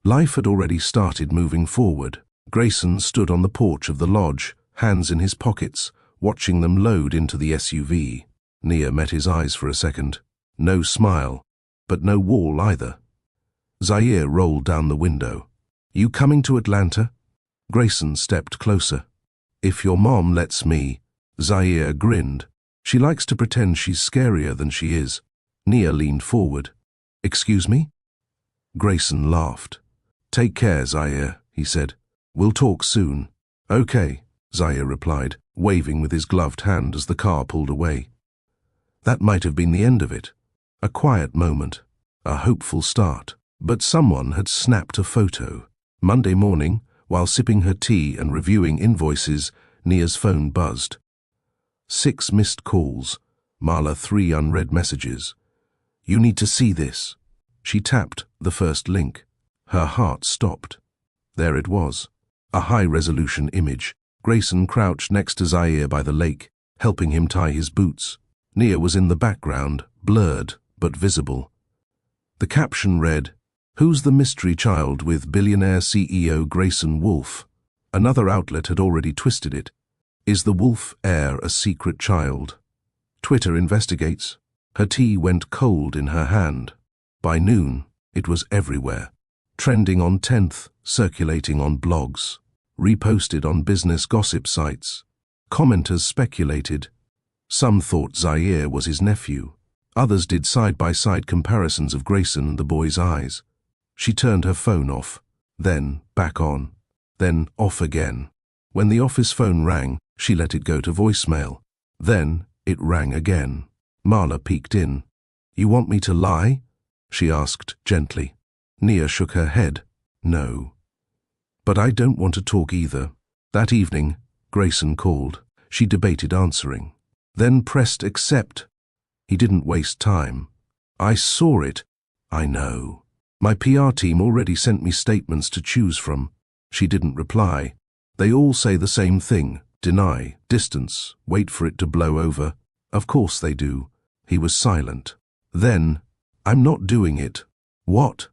Life had already started moving forward. Grayson stood on the porch of the lodge, hands in his pockets, watching them load into the SUV. Nia met his eyes for a second. No smile, but no wall either. Zaire rolled down the window. You coming to Atlanta? Grayson stepped closer. If your mom lets me. Zaire grinned. She likes to pretend she's scarier than she is. Nia leaned forward. Excuse me? Grayson laughed. Take care, Zaire, he said. We'll talk soon. Okay, Zaire replied, waving with his gloved hand as the car pulled away. That might have been the end of it. A quiet moment, a hopeful start. But someone had snapped a photo. Monday morning, while sipping her tea and reviewing invoices, Nia's phone buzzed. 6 missed calls, Marla 3 unread messages. You need to see this. She tapped the first link. Her heart stopped. There it was, a high-resolution image. Grayson crouched next to Zaire by the lake, helping him tie his boots. Nia was in the background, blurred but visible. The caption read, Who's the mystery child with billionaire CEO Grayson Wolf? Another outlet had already twisted it. Is the Wolf heir a secret child? Twitter investigates. Her tea went cold in her hand. By noon, it was everywhere. Trending on 10th, circulating on blogs, reposted on business gossip sites. Commenters speculated. Some thought Zaire was his nephew. Others did side-by-side comparisons of Grayson and the boy's eyes. She turned her phone off, then back on, then off again. When the office phone rang, she let it go to voicemail. Then it rang again. Marla peeked in. You want me to lie? She asked gently. Nia shook her head. No. But I don't want to talk either. That evening, Grayson called. She debated answering, then pressed accept. He didn't waste time. I saw it. I know. My PR team already sent me statements to choose from. She didn't reply. They all say the same thing. Deny, distance, wait for it to blow over. Of course they do. He was silent. Then, I'm not doing it. What?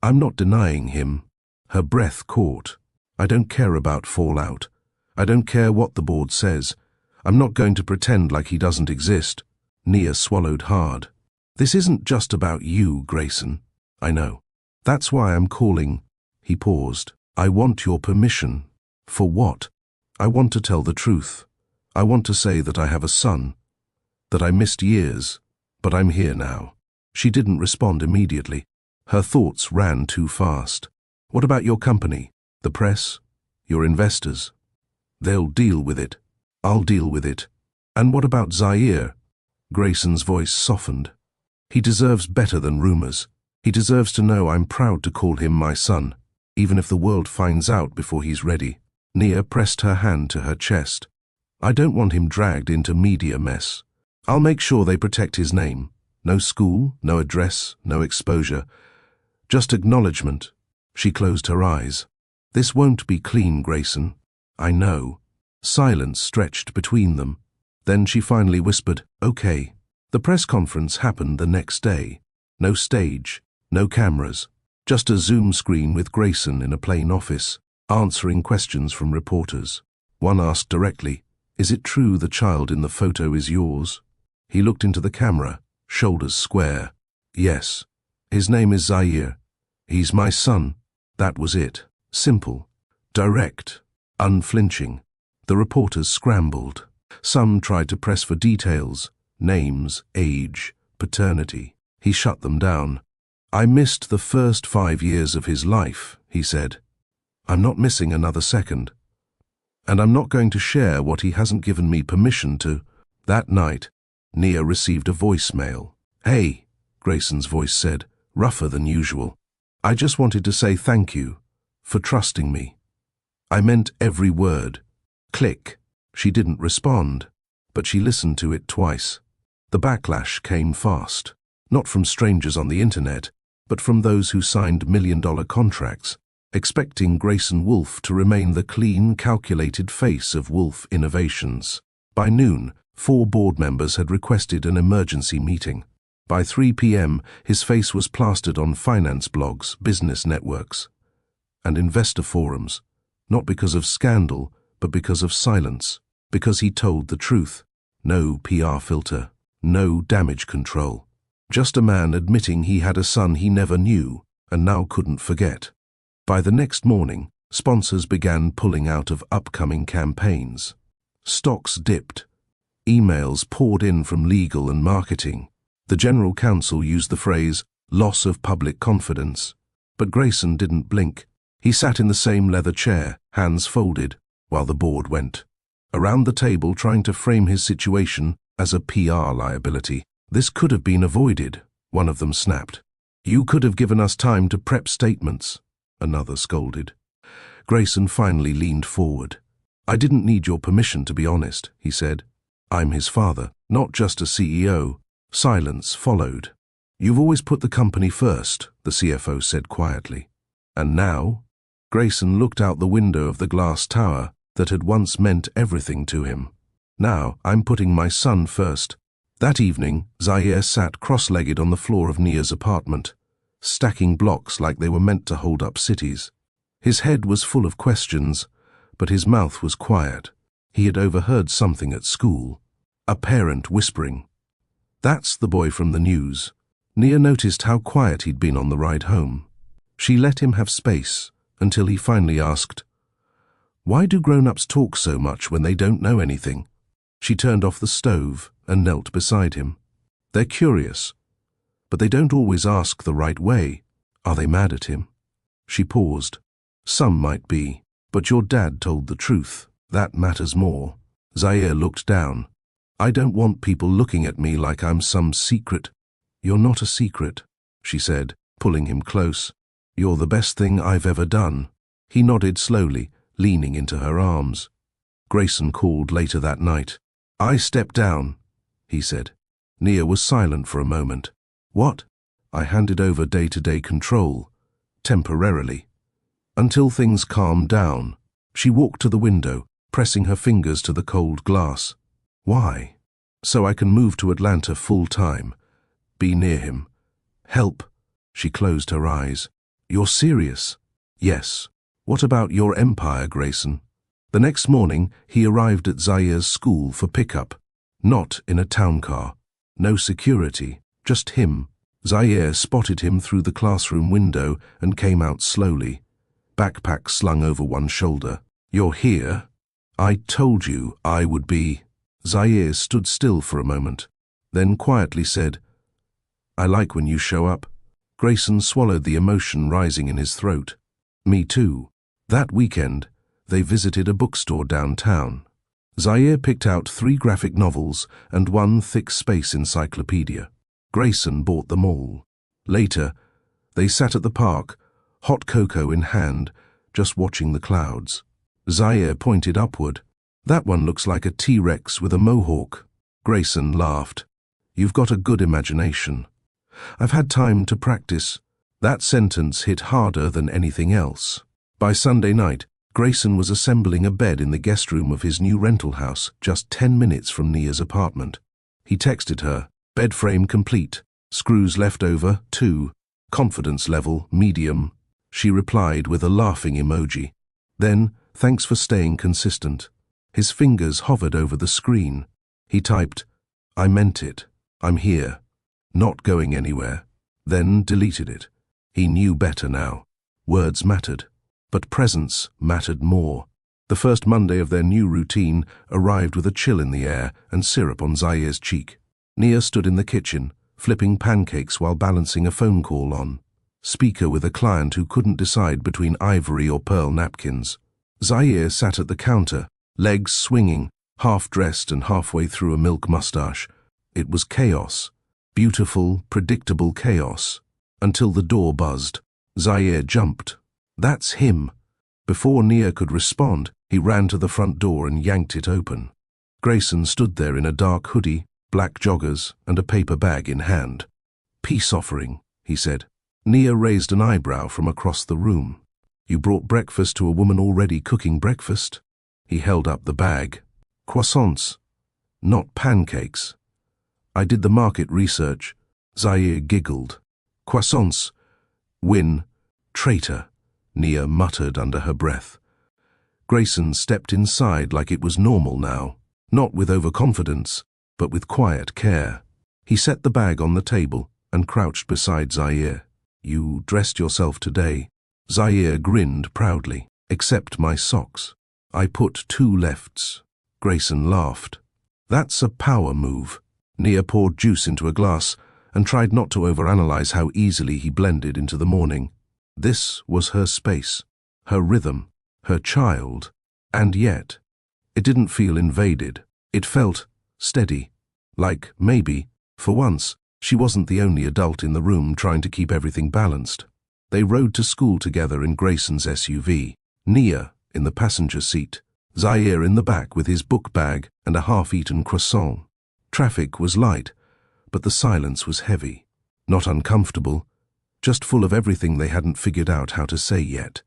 I'm not denying him. Her breath caught. I don't care about fallout. I don't care what the board says. I'm not going to pretend like he doesn't exist. Nia swallowed hard. This isn't just about you, Grayson. I know. That's why I'm calling. He paused. I want your permission. For what? I want to tell the truth. I want to say that I have a son, that I missed years, but I'm here now. She didn't respond immediately. Her thoughts ran too fast. What about your company, the press, your investors? They'll deal with it. I'll deal with it. And what about Zaire? Grayson's voice softened. He deserves better than rumors. He deserves to know I'm proud to call him my son, even if the world finds out before he's ready. Nia pressed her hand to her chest. I don't want him dragged into media mess. I'll make sure they protect his name. No school, no address, no exposure. Just acknowledgement. She closed her eyes. This won't be clean, Grayson. I know. Silence stretched between them. Then she finally whispered, okay. The press conference happened the next day. No stage, no cameras, Just a Zoom screen with Grayson in a plain office, answering questions from reporters. One asked directly, "Is it true the child in the photo is yours?" He looked into the camera, shoulders square. "Yes. His name is Zaire. He's my son." That was it. Simple. Direct. Unflinching. The reporters scrambled. Some tried to press for details, names, age, paternity. He shut them down. "I missed the first 5 years of his life," he said. "I'm not missing another second. And I'm not going to share what he hasn't given me permission to." That night, Nia received a voicemail. "Hey," Grayson's voice said, rougher than usual. "I just wanted to say thank you for trusting me. I meant every word." Click. She didn't respond, but she listened to it twice. The backlash came fast, not from strangers on the internet, but from those who signed million-dollar contracts, expecting Grayson Wolf to remain the clean, calculated face of Wolf Innovations. By noon, 4 board members had requested an emergency meeting. By 3 p.m., his face was plastered on finance blogs, business networks, and investor forums, not because of scandal, but because of silence, because he told the truth. No PR filter, no damage control. Just a man admitting he had a son he never knew and now couldn't forget. By the next morning, sponsors began pulling out of upcoming campaigns. Stocks dipped. Emails poured in from legal and marketing. The general counsel used the phrase, "loss of public confidence." But Grayson didn't blink. He sat in the same leather chair, hands folded, while the board went around the table trying to frame his situation as a PR liability. "This could have been avoided," one of them snapped. "You could have given us time to prep statements," another scolded. Grayson finally leaned forward. "I didn't need your permission, to be honest," he said. "I'm his father, not just a CEO." Silence followed. "You've always put the company first," the CFO said quietly. "And now?" Grayson looked out the window of the glass tower that had once meant everything to him. "Now I'm putting my son first." That evening, Zaire sat cross-legged on the floor of Nia's apartment, stacking blocks like they were meant to hold up cities. His head was full of questions, but his mouth was quiet. He had overheard something at school. A parent whispering, "That's the boy from the news." Nia noticed how quiet he'd been on the ride home. She let him have space until he finally asked, "Why do grown-ups talk so much when they don't know anything?" She turned off the stove and knelt beside him. "They're curious, but they don't always ask the right way." "Are they mad at him?" She paused. "Some might be, but your dad told the truth. That matters more." Zaire looked down. "I don't want people looking at me like I'm some secret." "You're not a secret," she said, pulling him close. "You're the best thing I've ever done." He nodded slowly, leaning into her arms. Grayson called later that night. "I stepped down," he said. Nia was silent for a moment. "What?" "I handed over day-to-day control, temporarily, until things calmed down." She walked to the window, pressing her fingers to the cold glass. "Why?" "So I can move to Atlanta full-time, be near him. Help." She closed her eyes. "You're serious?" "Yes." "What about your empire, Grayson?" The next morning, he arrived at Zaire's school for pickup. Not in a town car. No security, just him. Zaire spotted him through the classroom window and came out slowly, backpack slung over one shoulder. "You're here? I told you I would be." Zaire stood still for a moment, then quietly said, "I like when you show up." Grayson swallowed the emotion rising in his throat. "Me too." That weekend, they visited a bookstore downtown. Zaire picked out 3 graphic novels and 1 thick space encyclopedia. Grayson bought them all. Later, they sat at the park, hot cocoa in hand, just watching the clouds. Zaire pointed upward. "That one looks like a T-Rex with a mohawk." Grayson laughed. "You've got a good imagination." "I've had time to practice." That sentence hit harder than anything else. By Sunday night, Grayson was assembling a bed in the guest room of his new rental house, just 10 minutes from Nia's apartment. He texted her, "Bed frame complete. Screws left over, 2. Confidence level, medium. She replied with a laughing emoji. Then, thanks for staying consistent. His fingers hovered over the screen. He typed, I meant it. I'm here. Not going anywhere. Then deleted it. He knew better now. Words mattered, but presence mattered more. The first Monday of their new routine arrived with a chill in the air and syrup on Zahir's cheek. Nia stood in the kitchen, flipping pancakes while balancing a phone call on speaker with a client who couldn't decide between ivory or pearl napkins. Zahir sat at the counter, legs swinging, half-dressed and halfway through a milk mustache. It was chaos. Beautiful, predictable chaos. Until the door buzzed. Zahir jumped. That's him. Before Nia could respond, he ran to the front door and yanked it open. Grayson stood there in a dark hoodie, black joggers, and a paper bag in hand. Peace offering, he said. Nia raised an eyebrow from across the room. You brought breakfast to a woman already cooking breakfast? He held up the bag. Croissants, not pancakes. I did the market research. Zahir giggled. Croissants. Win. Traitor, Nia muttered under her breath. Grayson stepped inside like it was normal now, not with overconfidence, but with quiet care. He set the bag on the table and crouched beside Zahir. You dressed yourself today. Zahir grinned proudly. Except my socks. I put 2 lefts. Grayson laughed. That's a power move. Nia poured juice into a glass and tried not to overanalyze how easily he blended into the morning. This was her space, her rhythm, her child, and yet, it didn't feel invaded. It felt steady, like maybe, for once, she wasn't the only adult in the room trying to keep everything balanced. They rode to school together in Grayson's SUV, Nia in the passenger seat, Zahir in the back with his book bag and a half-eaten croissant. Traffic was light, but the silence was heavy. Not uncomfortable, just full of everything they hadn't figured out how to say yet.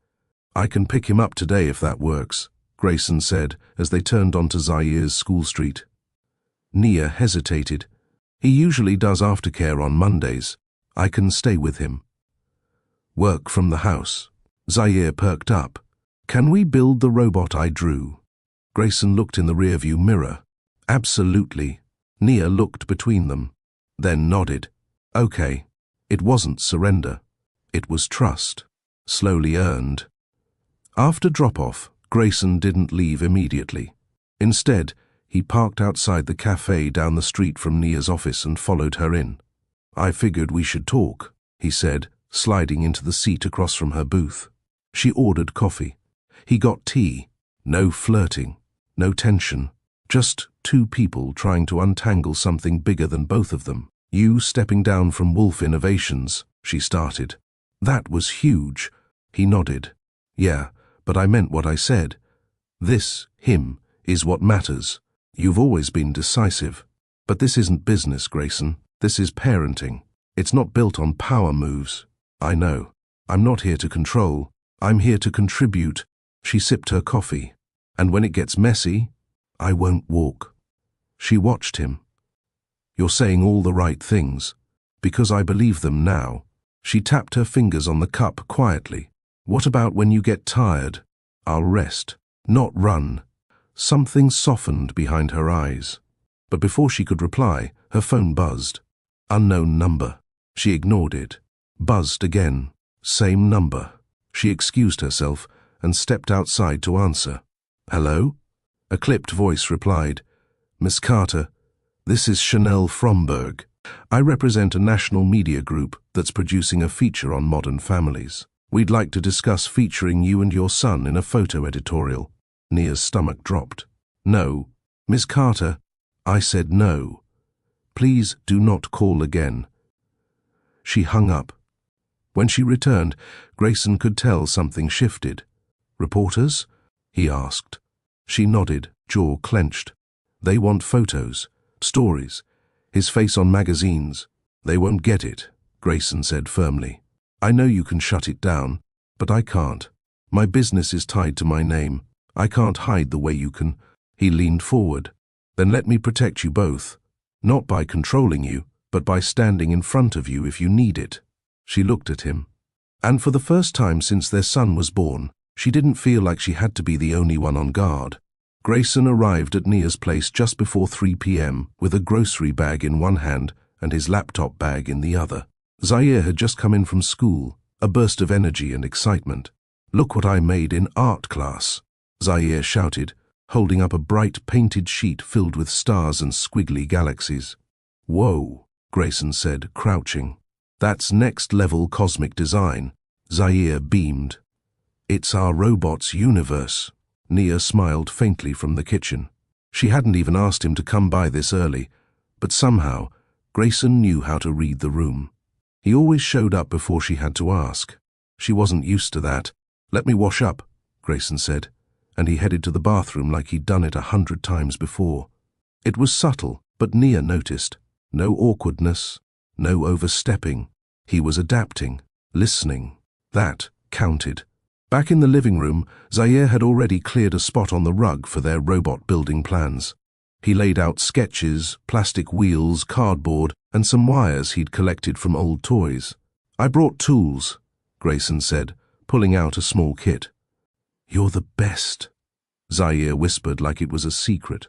I can pick him up today if that works, Grayson said as they turned onto Zahir's school street. Nia hesitated. He usually does aftercare on Mondays. I can stay with him. Work from the house. Zahir perked up. Can we build the robot I drew? Grayson looked in the rearview mirror. Absolutely. Nia looked between them, then nodded. Okay. It wasn't surrender. It was trust, slowly earned. After drop-off, Grayson didn't leave immediately. Instead, he parked outside the cafe down the street from Nia's office and followed her in. I figured we should talk, he said, sliding into the seat across from her booth. She ordered coffee. He got tea. No flirting, no tension. Just 2 people trying to untangle something bigger than both of them. You stepping down from Wolf Innovations, she started. That was huge. He nodded. Yeah, but I meant what I said. This, him, is what matters. You've always been decisive. But this isn't business, Grayson. This is parenting. It's not built on power moves. I know. I'm not here to control. I'm here to contribute. She sipped her coffee. And when it gets messy, I won't walk. She watched him. You're saying all the right things, because I believe them now. She tapped her fingers on the cup quietly. What about when you get tired? I'll rest, not run. Something softened behind her eyes. But before she could reply, her phone buzzed. Unknown number. She ignored it. Buzzed again. Same number. She excused herself and stepped outside to answer. Hello? A clipped voice replied. Miss Carter, this is Chanel Fromberg. I represent a national media group that's producing a feature on modern families. We'd like to discuss featuring you and your son in a photo editorial. Nia's stomach dropped. No. Miss Carter, I said no. Please do not call again. She hung up. When she returned, Grayson could tell something shifted. Reporters? He asked. She nodded, jaw clenched. They want photos, stories, his face on magazines. They won't get it, Grayson said firmly. I know you can shut it down, but I can't. My business is tied to my name. I can't hide the way you can. He leaned forward. Then let me protect you both. Not by controlling you, but by standing in front of you if you need it. She looked at him. And for the first time since their son was born, she didn't feel like she had to be the only one on guard. Grayson arrived at Nia's place just before 3 p.m. with a grocery bag in one hand and his laptop bag in the other. Zaire had just come in from school, a burst of energy and excitement. "Look what I made in art class," Zaire shouted, holding up a bright painted sheet filled with stars and squiggly galaxies. "Whoa," Grayson said, crouching. "That's next-level cosmic design." Zaire beamed. "It's our robot's universe." Nia smiled faintly from the kitchen. She hadn't even asked him to come by this early, but somehow Grayson knew how to read the room. He always showed up before she had to ask. She wasn't used to that. "Let me wash up," Grayson said, and he headed to the bathroom like he'd done it 100 times before. It was subtle, but Nia noticed. No awkwardness, no overstepping. He was adapting, listening. That counted. Back in the living room, Zaire had already cleared a spot on the rug for their robot building plans. He laid out sketches, plastic wheels, cardboard, and some wires he'd collected from old toys. "I brought tools," Grayson said, pulling out a small kit. "You're the best," Zaire whispered like it was a secret.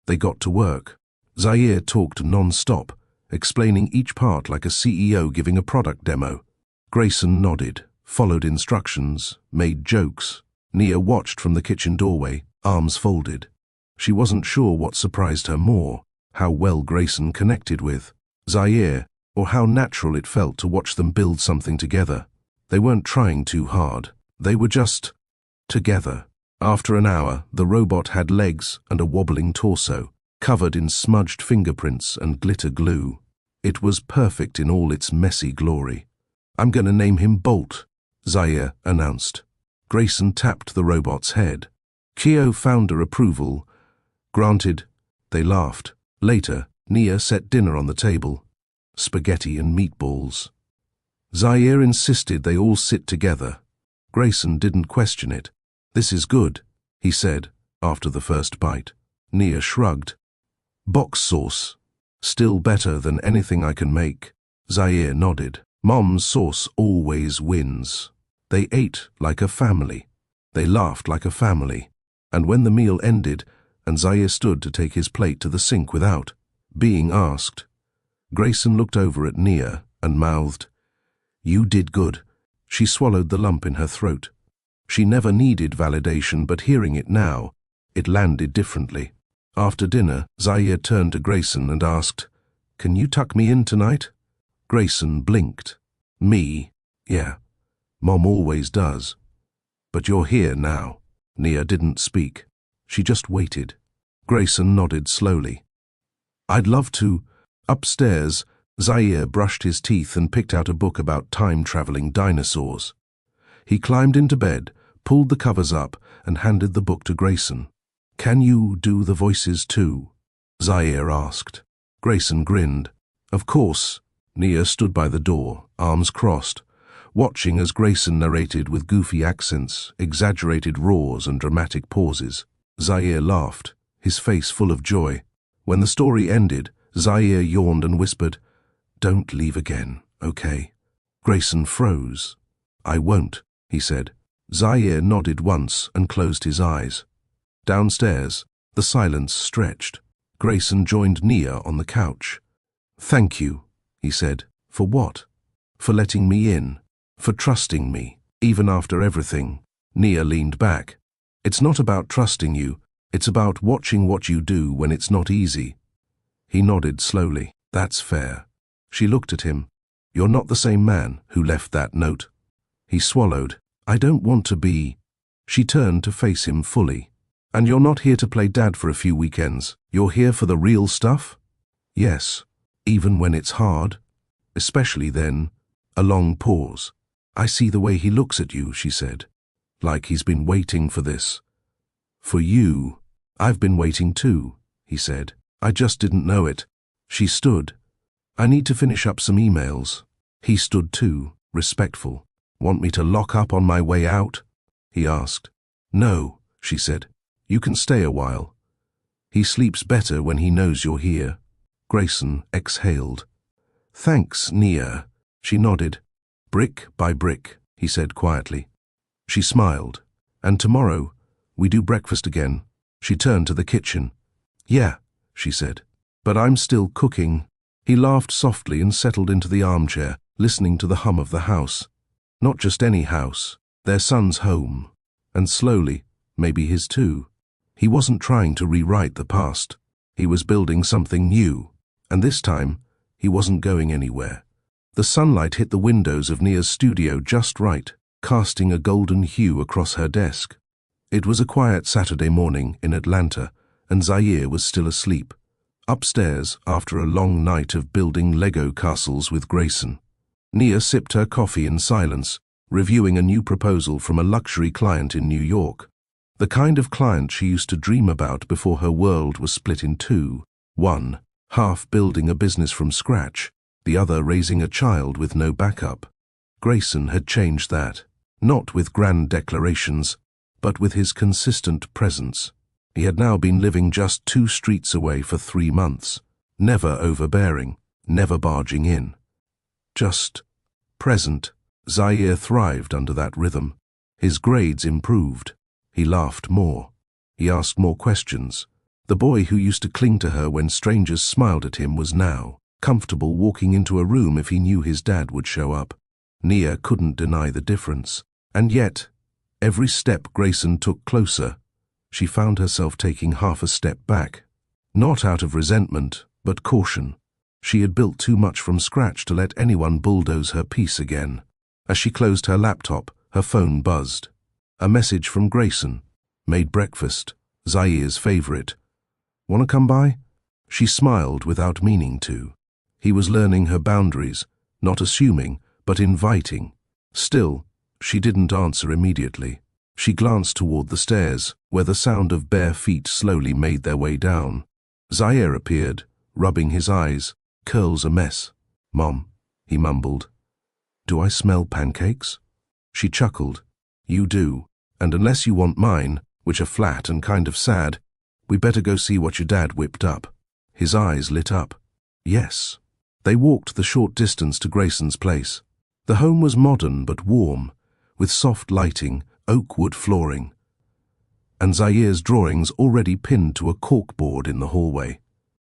They got to work. Zaire talked non-stop, explaining each part like a CEO giving a product demo. Grayson nodded, followed instructions, made jokes. Nia watched from the kitchen doorway, arms folded. She wasn't sure what surprised her more, how well Grayson connected with Zaire, or how natural it felt to watch them build something together. They weren't trying too hard. They were just together. After an hour, the robot had legs and a wobbling torso, covered in smudged fingerprints and glitter glue. It was perfect in all its messy glory. "I'm going to name him Bolt," Zaire announced. Grayson tapped the robot's head. Keo founder approval. Granted. They laughed. Later, Nia set dinner on the table. Spaghetti and meatballs. Zaire insisted they all sit together. Grayson didn't question it. "This is good," he said, after the first bite. Nia shrugged. "Box sauce. Still better than anything I can make." Zaire nodded. "Mom's sauce always wins." They ate like a family. They laughed like a family. And when the meal ended, and Zaire stood to take his plate to the sink without being asked, Grayson looked over at Nia and mouthed, "You did good." She swallowed the lump in her throat. She never needed validation, but hearing it now, it landed differently. After dinner, Zaire turned to Grayson and asked, "Can you tuck me in tonight?" Grayson blinked. "Me? Yeah. Mom always does. But you're here now." Nia didn't speak. She just waited. Grayson nodded slowly. "I'd love to." Upstairs, Zaire brushed his teeth and picked out a book about time-traveling dinosaurs. He climbed into bed, pulled the covers up, and handed the book to Grayson. "Can you do the voices too?" Zaire asked. Grayson grinned. "Of course." Nia stood by the door, arms crossed, watching as Grayson narrated with goofy accents, exaggerated roars and dramatic pauses. Zaire laughed, his face full of joy. When the story ended, Zaire yawned and whispered, "Don't leave again, okay?" Grayson froze. "I won't," he said. Zaire nodded once and closed his eyes. Downstairs, the silence stretched. Grayson joined Nia on the couch. "Thank you," he said. "For what?" "For letting me in. For trusting me, even after everything." Nia leaned back. "It's not about trusting you. It's about watching what you do when it's not easy." He nodded slowly. "That's fair." She looked at him. "You're not the same man who left that note." He swallowed. "I don't want to be." She turned to face him fully. "And you're not here to play dad for a few weekends. You're here for the real stuff?" "Yes, even when it's hard. Especially then." A long pause. "I see the way he looks at you," she said. "Like he's been waiting for this." "For you." "I've been waiting too," he said. "I just didn't know it." She stood. "I need to finish up some emails." He stood too, respectful. "Want me to lock up on my way out?" he asked. "No," she said. "You can stay a while. He sleeps better when he knows you're here." Grayson exhaled. "Thanks, Nia." She nodded. Brick by brick, he said quietly. She smiled. And tomorrow, we do breakfast again. She turned to the kitchen. Yeah, she said. But I'm still cooking. He laughed softly and settled into the armchair, listening to the hum of the house. Not just any house, their son's home. And slowly, maybe his too. He wasn't trying to rewrite the past. He was building something new. And this time, he wasn't going anywhere. The sunlight hit the windows of Nia's studio just right, casting a golden hue across her desk. It was a quiet Saturday morning in Atlanta, and Zaire was still asleep, upstairs after a long night of building Lego castles with Grayson. Nia sipped her coffee in silence, reviewing a new proposal from a luxury client in New York. The kind of client she used to dream about before her world was split in two. One, half building a business from scratch, the other raising a child with no backup. Grayson had changed that, not with grand declarations, but with his consistent presence. He had now been living just 2 streets away for 3 months, never overbearing, never barging in. Just present. Zaire thrived under that rhythm. His grades improved. He laughed more. He asked more questions. The boy who used to cling to her when strangers smiled at him was now comfortable walking into a room if he knew his dad would show up. Nia couldn't deny the difference. And yet, every step Grayson took closer, she found herself taking half a step back. Not out of resentment, but caution. She had built too much from scratch to let anyone bulldoze her peace again. As she closed her laptop, her phone buzzed. A message from Grayson. Made breakfast, Zaire's favorite. "Want to come by?" She smiled without meaning to. He was learning her boundaries, not assuming, but inviting. Still, she didn't answer immediately. She glanced toward the stairs, where the sound of bare feet slowly made their way down. Zaire appeared, rubbing his eyes, curls a mess. "Mom," he mumbled. "Do I smell pancakes?" She chuckled. "You do, and unless you want mine, which are flat and kind of sad, we better go see what your dad whipped up." His eyes lit up. Yes. They walked the short distance to Grayson's place. The home was modern but warm, with soft lighting, oak wood flooring, and Zaire's drawings already pinned to a corkboard in the hallway.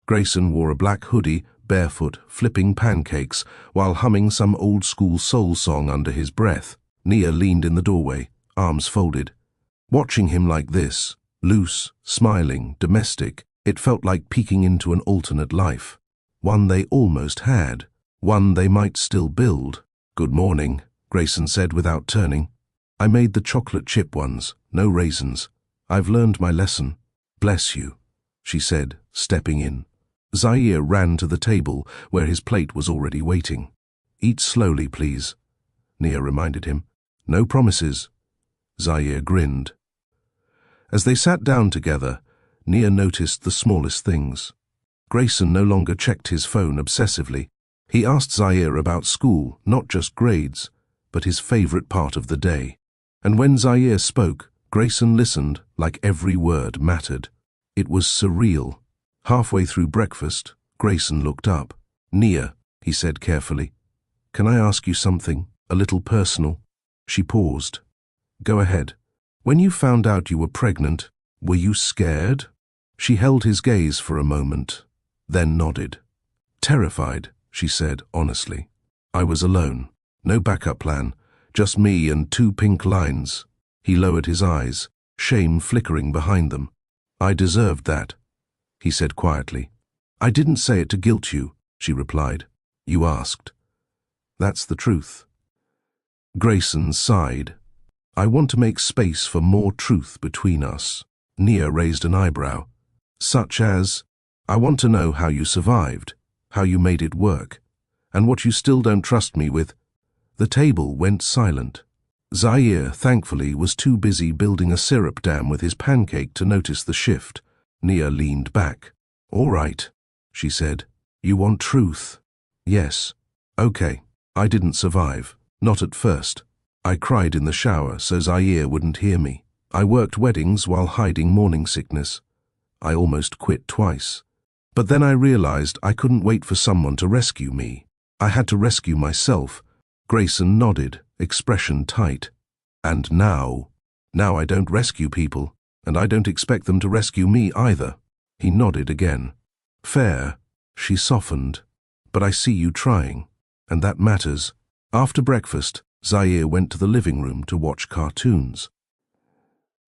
Grayson wore a black hoodie, barefoot, flipping pancakes, while humming some old-school soul song under his breath. Nia leaned in the doorway, arms folded. Watching him like this, loose, smiling, domestic, it felt like peeking into an alternate life. One they almost had, one they might still build. "Good morning," Grayson said without turning. "I made the chocolate chip ones, no raisins. I've learned my lesson." "Bless you," she said, stepping in. Zaire ran to the table where his plate was already waiting. "Eat slowly, please," Nia reminded him. "No promises." Zaire grinned. As they sat down together, Nia noticed the smallest things. Grayson no longer checked his phone obsessively. He asked Zaire about school, not just grades, but his favorite part of the day. And when Zaire spoke, Grayson listened like every word mattered. It was surreal. Halfway through breakfast, Grayson looked up. "Nia," he said carefully, "can I ask you something, a little personal?" She paused. "Go ahead. When you found out you were pregnant, were you scared?" She held his gaze for a moment, then nodded. "Terrified," she said honestly. "I was alone. No backup plan. Just me and 2 pink lines." He lowered his eyes, shame flickering behind them. "I deserved that," he said quietly. "I didn't say it to guilt you," she replied. "You asked. That's the truth." Grayson sighed. "I want to make space for more truth between us." Nia raised an eyebrow. "Such as, I want to know how you survived, how you made it work, and what you still don't trust me with." The table went silent. Zaire, thankfully, was too busy building a syrup dam with his pancake to notice the shift. Nia leaned back. "All right," she said. "You want truth?" "Yes." "Okay. I didn't survive. Not at first. I cried in the shower so Zaire wouldn't hear me. I worked weddings while hiding morning sickness. I almost quit twice. But then I realized I couldn't wait for someone to rescue me. I had to rescue myself. Grayson nodded, expression tight. And now I don't rescue people, and I don't expect them to rescue me either. He nodded again. Fair. She softened. But I see you trying, and that matters. After breakfast, Zaire went to the living room to watch cartoons.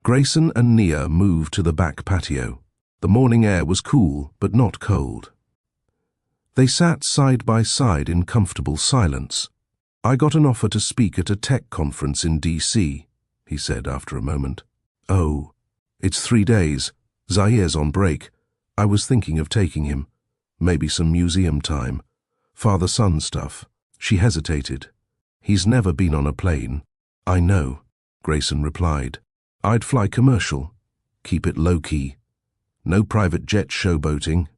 Grayson and Nia moved to the back patio. The morning air was cool, but not cold. They sat side by side in comfortable silence. I got an offer to speak at a tech conference in DC, he said after a moment. Oh, it's 3 days. Zaire's on break. I was thinking of taking him. Maybe some museum time. Father-son stuff. She hesitated. He's never been on a plane. I know, Grayson replied. I'd fly commercial. Keep it low-key. No private jet showboating.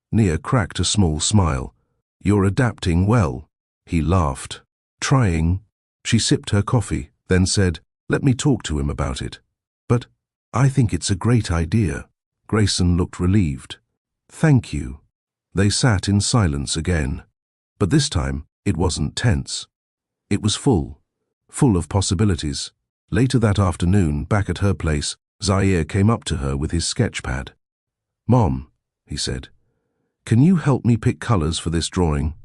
Nia cracked a small smile. You're adapting well. He laughed. Trying. She sipped her coffee, then said, let me talk to him about it. But I think it's a great idea. Grayson looked relieved. Thank you. They sat in silence again. But this time, it wasn't tense. It was full of possibilities. Later that afternoon, back at her place, Zaire came up to her with his sketch pad. Mom, he said, can you help me pick colors for this drawing?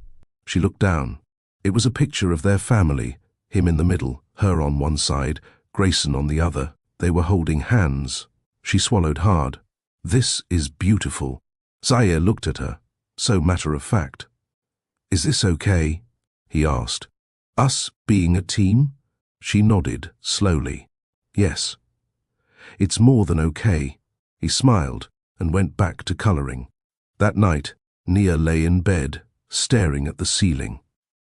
She looked down. It was a picture of their family, him in the middle, her on one side, Grayson on the other. They were holding hands. She swallowed hard. This is beautiful. Zaire looked at her, so matter-of-fact. Is this okay? He asked. Us being a team? She nodded, slowly. Yes. It's more than okay. He smiled and went back to coloring. That night, Nia lay in bed, staring at the ceiling.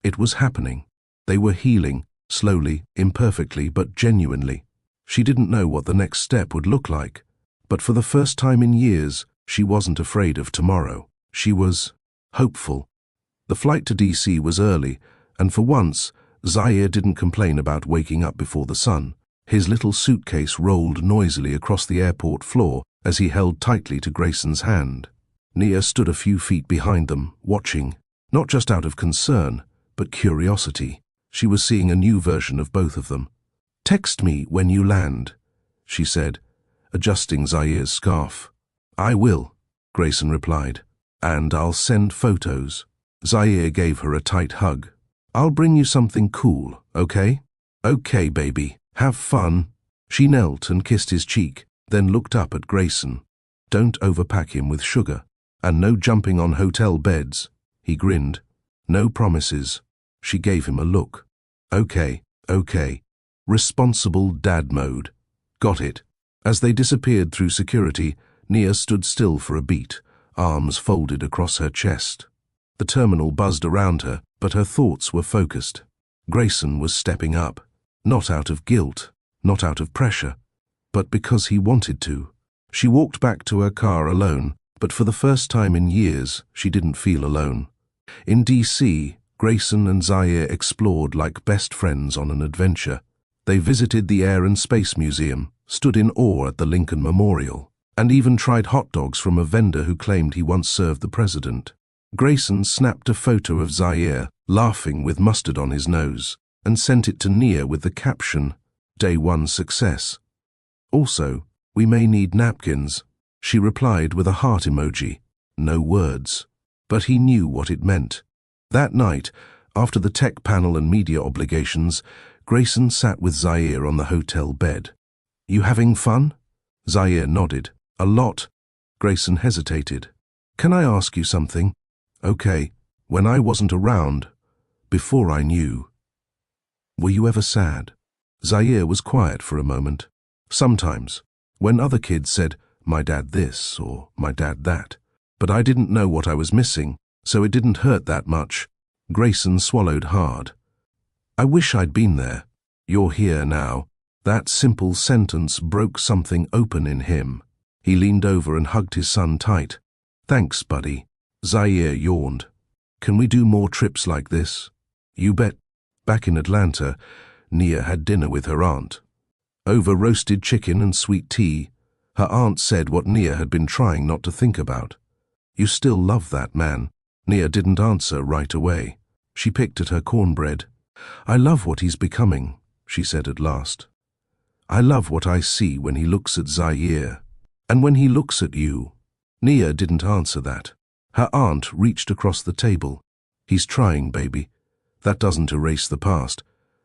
It was happening. They were healing, slowly, imperfectly, but genuinely. She didn't know what the next step would look like, but for the first time in years, she wasn't afraid of tomorrow. She was hopeful. The flight to DC was early, and for once, Zaire didn't complain about waking up before the sun. His little suitcase rolled noisily across the airport floor as he held tightly to Grayson's hand. Nia stood a few feet behind them, watching, not just out of concern, but curiosity. She was seeing a new version of both of them. Text me when you land, she said, adjusting Zaire's scarf. I will, Grayson replied, and I'll send photos. Zaire gave her a tight hug. I'll bring you something cool, okay? Okay, baby. Have fun. She knelt and kissed his cheek, then looked up at Grayson. Don't overpack him with sugar. And no jumping on hotel beds. He grinned. No promises. She gave him a look. Okay, okay. Responsible dad mode. Got it. As they disappeared through security, Nia stood still for a beat, arms folded across her chest. The terminal buzzed around her, but her thoughts were focused. Grayson was stepping up, not out of guilt, not out of pressure, but because he wanted to. She walked back to her car alone, but for the first time in years, she didn't feel alone. In DC, Grayson and Zaire explored like best friends on an adventure. They visited the Air and Space Museum, stood in awe at the Lincoln Memorial, and even tried hot dogs from a vendor who claimed he once served the president. Grayson snapped a photo of Zaire, laughing with mustard on his nose, and sent it to Nia with the caption, Day 1 success. Also, we may need napkins. She replied with a heart emoji, no words. But he knew what it meant. That night, after the tech panel and media obligations, Grayson sat with Zaire on the hotel bed. You having fun? Zaire nodded. A lot. Grayson hesitated. Can I ask you something? Okay. When I wasn't around, before I knew. Were you ever sad? Zaire was quiet for a moment. Sometimes, when other kids said, my dad this or my dad that. But I didn't know what I was missing, so it didn't hurt that much. Grayson swallowed hard. I wish I'd been there. You're here now. That simple sentence broke something open in him. He leaned over and hugged his son tight. Thanks, buddy. Zaire yawned. Can we do more trips like this? You bet. Back in Atlanta, Nia had dinner with her aunt. Over roasted chicken and sweet tea, her aunt said what Nia had been trying not to think about. You still love that man. Nia didn't answer right away. She picked at her cornbread. "I love what he's becoming," she said at last. "I love what I see when he looks at Zaire. And when he looks at you." Nia didn't answer that. Her aunt reached across the table. "He's trying, baby. That doesn't erase the past,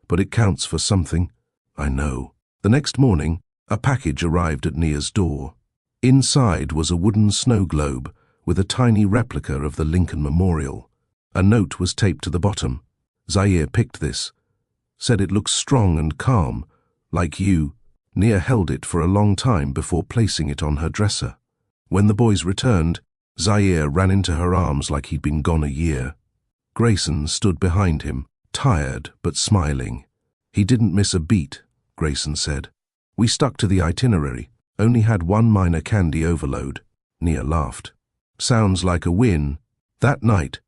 but it counts for something." "I know." The next morning, a package arrived at Nia's door. Inside was a wooden snow globe with a tiny replica of the Lincoln Memorial. A note was taped to the bottom. "Zaire picked this. Said it looks strong and calm, like you." Nia held it for a long time before placing it on her dresser. When the boys returned, Zaire ran into her arms like he'd been gone a year. Grayson stood behind him, tired but smiling. "He didn't miss a beat," Grayson said. "We stuck to the itinerary, only had one minor candy overload." Nia laughed. "Sounds like a win." That night,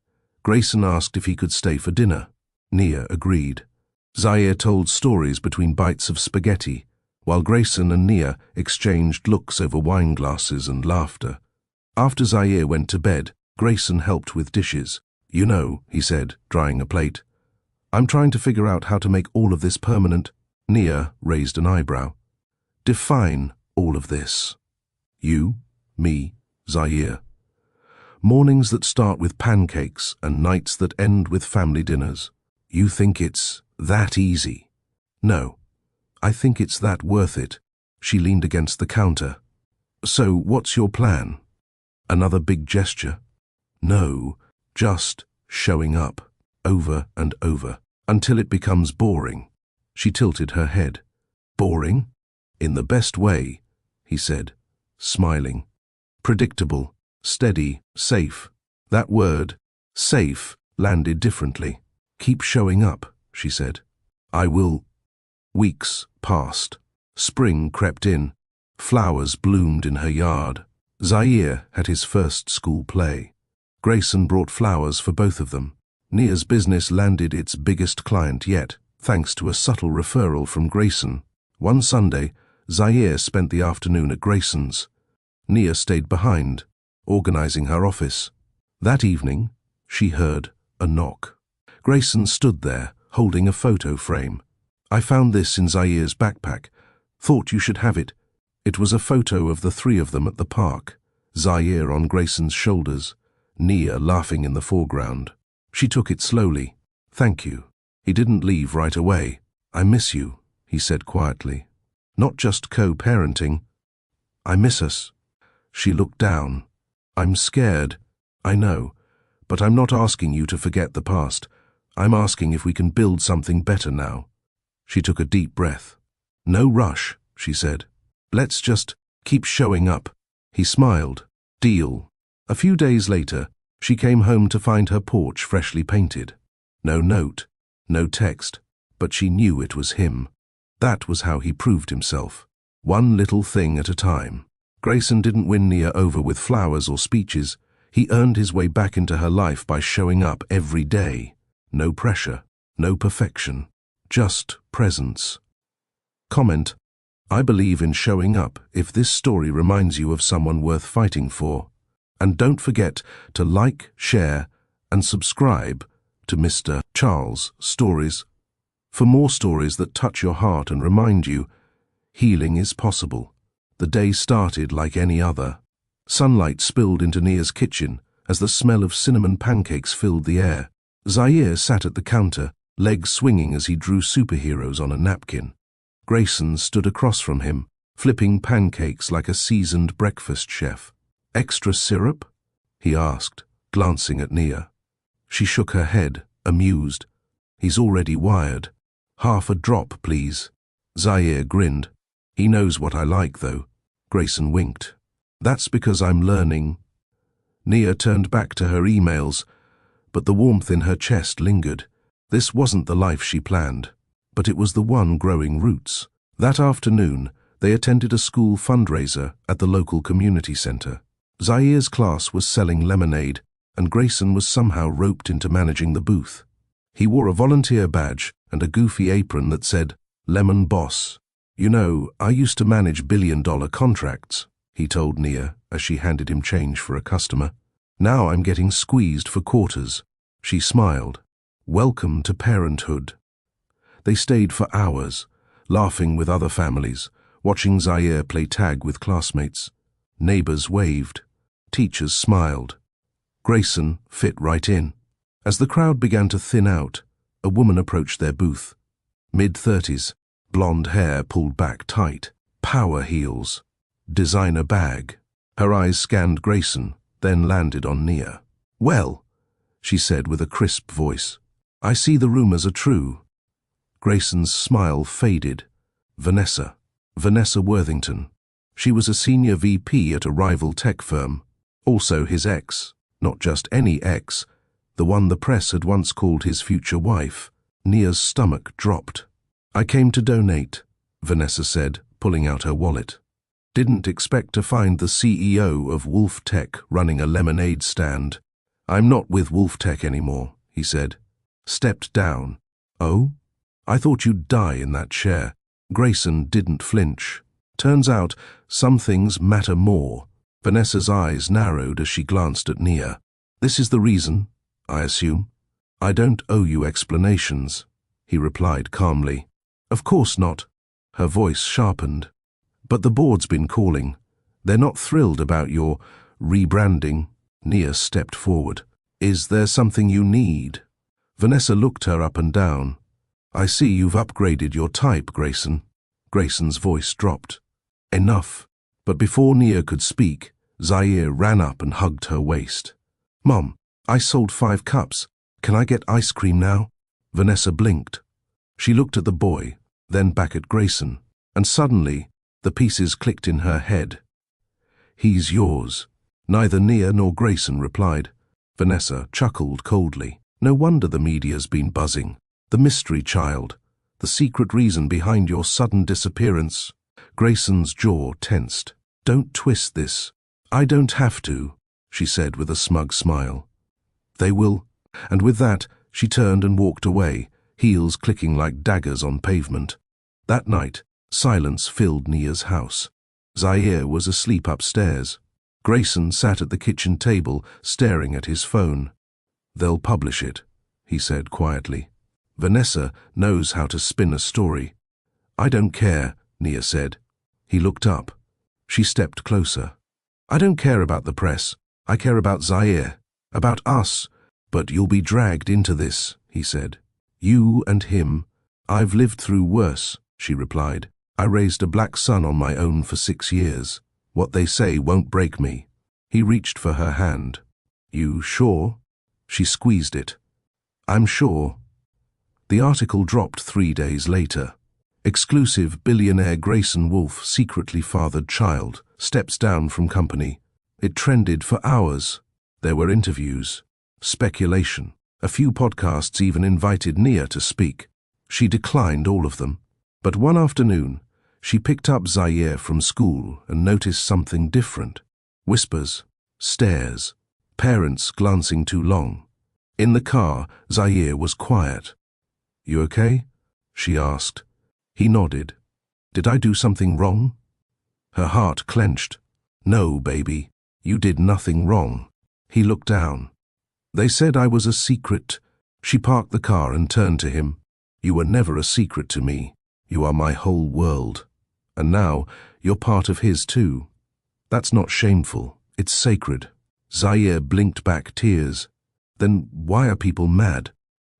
Grayson asked if he could stay for dinner. Nia agreed. Zaire told stories between bites of spaghetti, while Grayson and Nia exchanged looks over wine glasses and laughter. After Zaire went to bed, Grayson helped with dishes. "You know," he said, drying a plate, "I'm trying to figure out how to make all of this permanent." Nia raised an eyebrow. "Define all of this." "You, me, Zaire. Mornings that start with pancakes and nights that end with family dinners. You think it's that easy?" "No, I think it's that worth it." She leaned against the counter. "So what's your plan? Another big gesture?" "No, just showing up, over and over, until it becomes boring." She tilted her head. "Boring? In the best way," he said, smiling. "Predictable, steady, safe." That word, safe, landed differently. "Keep showing up," she said. "I will." Weeks passed. Spring crept in. Flowers bloomed in her yard. Zaire had his first school play. Grayson brought flowers for both of them. Nia's business landed its biggest client yet, thanks to a subtle referral from Grayson. One Sunday, Zaire spent the afternoon at Grayson's. Nia stayed behind, organizing her office. That evening, she heard a knock. Grayson stood there, holding a photo frame. "I found this in Zaire's backpack. Thought you should have it." It was a photo of the three of them at the park, Zaire on Grayson's shoulders, Nia laughing in the foreground. She took it slowly. "Thank you." He didn't leave right away. "I miss you," he said quietly. "Not just co-parenting. I miss us." She looked down. "I'm scared. I know. But I'm not asking you to forget the past. I'm asking if we can build something better now." She took a deep breath. "No rush," she said. "Let's just keep showing up." He smiled. "Deal." A few days later, she came home to find her porch freshly painted. No note, no text, but she knew it was him. That was how he proved himself. One little thing at a time. Grayson didn't win Nia over with flowers or speeches. He earned his way back into her life by showing up every day. No pressure, no perfection, just presence. Comment: I believe in showing up if this story reminds you of someone worth fighting for. And don't forget to like, share, and subscribe to Mr. Charles Stories for more stories that touch your heart and remind you healing is possible. The day started like any other. Sunlight spilled into Nia's kitchen as the smell of cinnamon pancakes filled the air. Zaire sat at the counter, legs swinging as he drew superheroes on a napkin. Grayson stood across from him, flipping pancakes like a seasoned breakfast chef. "Extra syrup?" he asked, glancing at Nia. She shook her head, amused. "He's already wired. Half a drop, please." Zaire grinned. "He knows what I like, though." Grayson winked. "That's because I'm learning." Nia turned back to her emails, but the warmth in her chest lingered. This wasn't the life she planned, but it was the one growing roots. That afternoon, they attended a school fundraiser at the local community center. Zaire's class was selling lemonade, and Grayson was somehow roped into managing the booth. He wore a volunteer badge and a goofy apron that said, "Lemon Boss." "You know, I used to manage billion-dollar contracts," he told Nia as she handed him change for a customer. "Now I'm getting squeezed for quarters." She smiled. "Welcome to parenthood." They stayed for hours, laughing with other families, watching Zaire play tag with classmates. Neighbors waved. Teachers smiled. Grayson fit right in. As the crowd began to thin out, a woman approached their booth. Mid-30s, blonde hair pulled back tight, power heels, designer bag. Her eyes scanned Grayson, then landed on Nia. "Well," she said with a crisp voice, "I see the rumors are true." Grayson's smile faded. Vanessa Worthington. She was a senior VP at a rival tech firm, also his ex, not just any ex, the one the press had once called his future wife. Nia's stomach dropped. "I came to donate," Vanessa said, pulling out her wallet. "Didn't expect to find the CEO of Wolf Tech running a lemonade stand." "I'm not with Wolf Tech anymore," he said. Stepped down. "Oh? I thought you'd die in that chair." Grayson didn't flinch. "Turns out, some things matter more." Vanessa's eyes narrowed as she glanced at Nia. "This is the reason, I assume?" "I don't owe you explanations," he replied calmly. "Of course not." Her voice sharpened. "But the board's been calling. They're not thrilled about your rebranding." Nia stepped forward. "Is there something you need?" Vanessa looked her up and down. "I see you've upgraded your type, Grayson." Grayson's voice dropped. "Enough." But before Nia could speak, Zaire ran up and hugged her waist. "Mom, I sold 5 cups. Can I get ice cream now?" Vanessa blinked. She looked at the boy, then back at Grayson, and suddenly the pieces clicked in her head. "He's yours." Neither Nia nor Grayson replied. Vanessa chuckled coldly. "No wonder the media's been buzzing. The mystery child, the secret reason behind your sudden disappearance." Grayson's jaw tensed. "Don't twist this." "I don't have to," she said with a smug smile. "They will." And with that, she turned and walked away, heels clicking like daggers on pavement. That night, silence filled Nia's house. Zaire was asleep upstairs. Grayson sat at the kitchen table, staring at his phone. "They'll publish it," he said quietly. "Vanessa knows how to spin a story." "I don't care," Nia said. He looked up. She stepped closer. "I don't care about the press. I care about Zaire, about us. But you'll be dragged into this," he said. "You and him." "I've lived through worse," she replied. "I raised a black son on my own for 6 years. What they say won't break me." He reached for her hand. "You sure?" She squeezed it. "I'm sure." The article dropped 3 days later. Exclusive: billionaire Grayson Wolf secretly fathered child, steps down from company. It trended for hours. There were interviews, speculation. A few podcasts even invited Nia to speak. She declined all of them. But one afternoon, she picked up Zaire from school and noticed something different. Whispers, stares, parents glancing too long. In the car, Zaire was quiet. "You okay?" she asked. He nodded. "Did I do something wrong?" Her heart clenched. "No, baby, you did nothing wrong." He looked down. "They said I was a secret." She parked the car and turned to him. "You were never a secret to me. You are my whole world. And now, you're part of his too. That's not shameful, it's sacred." Zaire blinked back tears. "Then why are people mad?"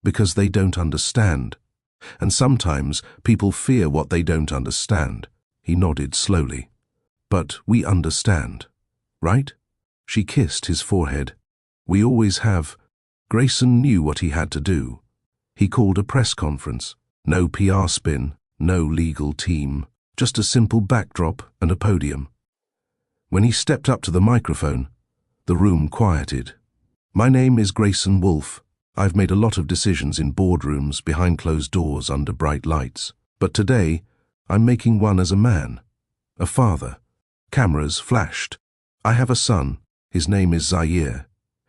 "Because they don't understand. And sometimes people fear what they don't understand." He nodded slowly. "But we understand, right?" She kissed his forehead. "We always have." Grayson knew what he had to do. He called a press conference. No PR spin, no legal team, just a simple backdrop and a podium. When he stepped up to the microphone, the room quieted. "My name is Grayson Wolf. I've made a lot of decisions in boardrooms, behind closed doors, under bright lights. But today, I'm making one as a man, a father." Cameras flashed. "I have a son. His name is Zaire.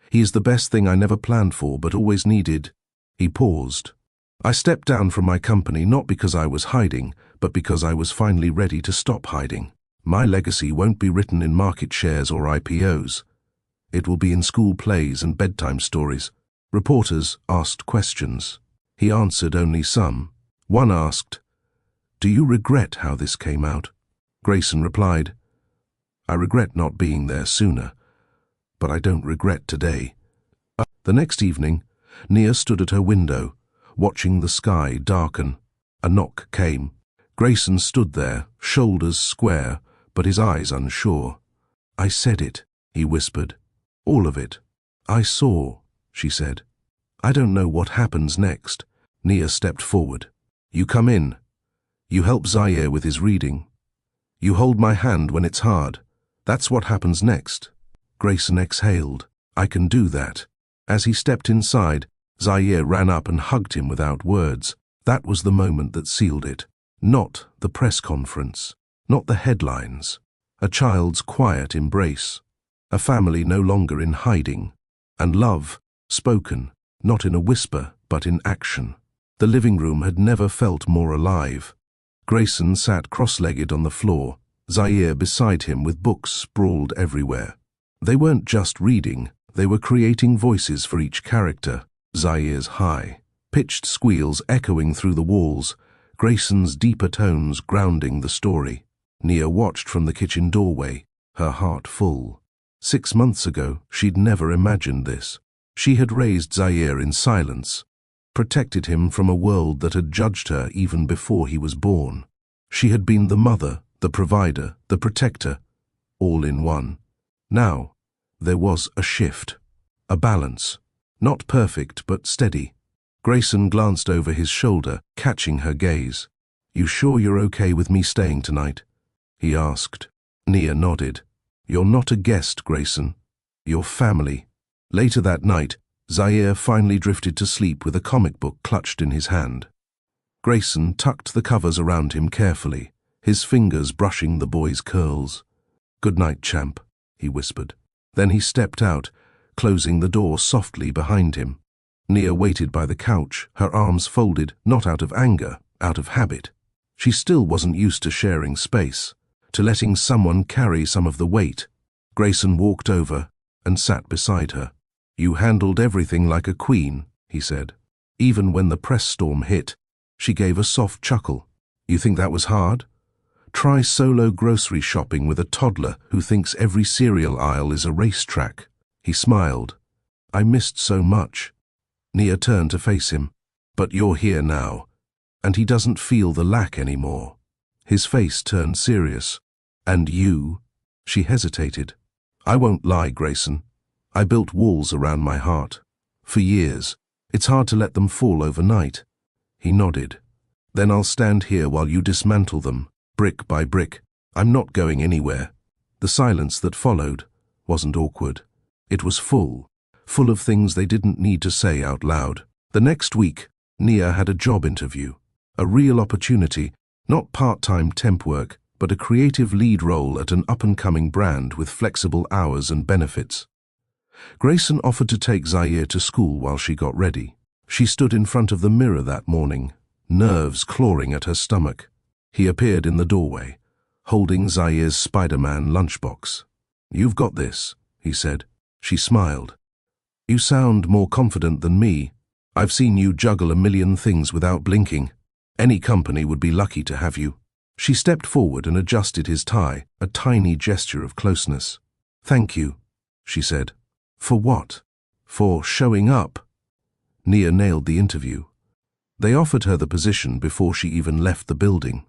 He is the best thing I never planned for, but always needed." He paused. "I stepped down from my company not because I was hiding, but because I was finally ready to stop hiding. My legacy won't be written in market shares or IPOs. It will be in school plays and bedtime stories." Reporters asked questions. He answered only some. One asked, "Do you regret how this came out?" Grayson replied, "I regret not being there sooner, but I don't regret today." The next evening, Nia stood at her window, watching the sky darken. A knock came. Grayson stood there, shoulders square, but his eyes unsure. "I said it," he whispered. "All of it. I saw," she said. "I don't know what happens next." Nia stepped forward. "You come in. You help Zaire with his reading. You hold my hand when it's hard. That's what happens next." Grayson exhaled. "I can do that." As he stepped inside, Zaire ran up and hugged him without words. That was the moment that sealed it. Not the press conference, not the headlines. A child's quiet embrace. A family no longer in hiding. And love, spoken, not in a whisper, but in action. The living room had never felt more alive. Grayson sat cross-legged on the floor, Zaire beside him with books sprawled everywhere. They weren't just reading, they were creating voices for each character. Zaire's high, pitched squeals echoing through the walls, Grayson's deeper tones grounding the story. Nia watched from the kitchen doorway, her heart full. 6 months ago, she'd never imagined this. She had raised Zaire in silence, protected him from a world that had judged her even before he was born. She had been the mother, the provider, the protector, all in one. Now, there was a shift, a balance, not perfect but steady. Grayson glanced over his shoulder, catching her gaze. "You sure you're okay with me staying tonight?" he asked. Nia nodded. "You're not a guest, Grayson. You're family." Later that night, Zaire finally drifted to sleep with a comic book clutched in his hand. Grayson tucked the covers around him carefully, his fingers brushing the boy's curls. "Good night, champ," he whispered. Then he stepped out, closing the door softly behind him. Nia waited by the couch, her arms folded, not out of anger, out of habit. She still wasn't used to sharing space, to letting someone carry some of the weight. Grayson walked over and sat beside her. "You handled everything like a queen," he said. Even when the press storm hit, she gave a soft chuckle. "You think that was hard? Try solo grocery shopping with a toddler who thinks every cereal aisle is a racetrack." He smiled. "I missed so much." Nia turned to face him. "But you're here now, and he doesn't feel the lack anymore." His face turned serious. "And you?" She hesitated. "I won't lie, Grayson. I built walls around my heart. For years. It's hard to let them fall overnight." He nodded. "Then I'll stand here while you dismantle them, brick by brick. I'm not going anywhere." The silence that followed wasn't awkward. It was full of things they didn't need to say out loud. The next week, Nia had a job interview. A real opportunity, not part-time temp work, but a creative lead role at an up-and-coming brand with flexible hours and benefits. Grayson offered to take Zaire to school while she got ready. She stood in front of the mirror that morning, nerves clawing at her stomach. He appeared in the doorway, holding Zaire's Spider-Man lunchbox. "You've got this," he said. She smiled. "You sound more confident than me. I've seen you juggle a million things without blinking. Any company would be lucky to have you." She stepped forward and adjusted his tie, a tiny gesture of closeness. "Thank you," she said. "For what?" "For showing up." Nia nailed the interview. They offered her the position before she even left the building.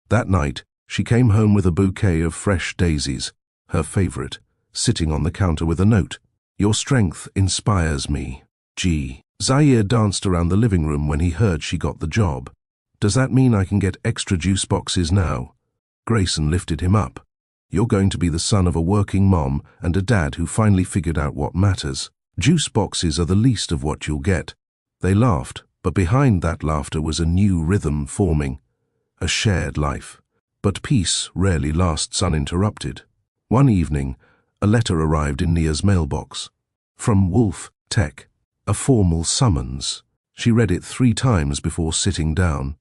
That night, she came home with a bouquet of fresh daisies, her favorite, sitting on the counter with a note. "Your strength inspires me. G." Zaire danced around the living room when he heard she got the job. "Does that mean I can get extra juice boxes now?" Grayson lifted him up. "You're going to be the son of a working mom and a dad who finally figured out what matters. Juice boxes are the least of what you'll get." They laughed, but behind that laughter was a new rhythm forming, a shared life. But peace rarely lasts uninterrupted. One evening, a letter arrived in Nia's mailbox. From Wolf Tech, a formal summons. She read it 3 times before sitting down.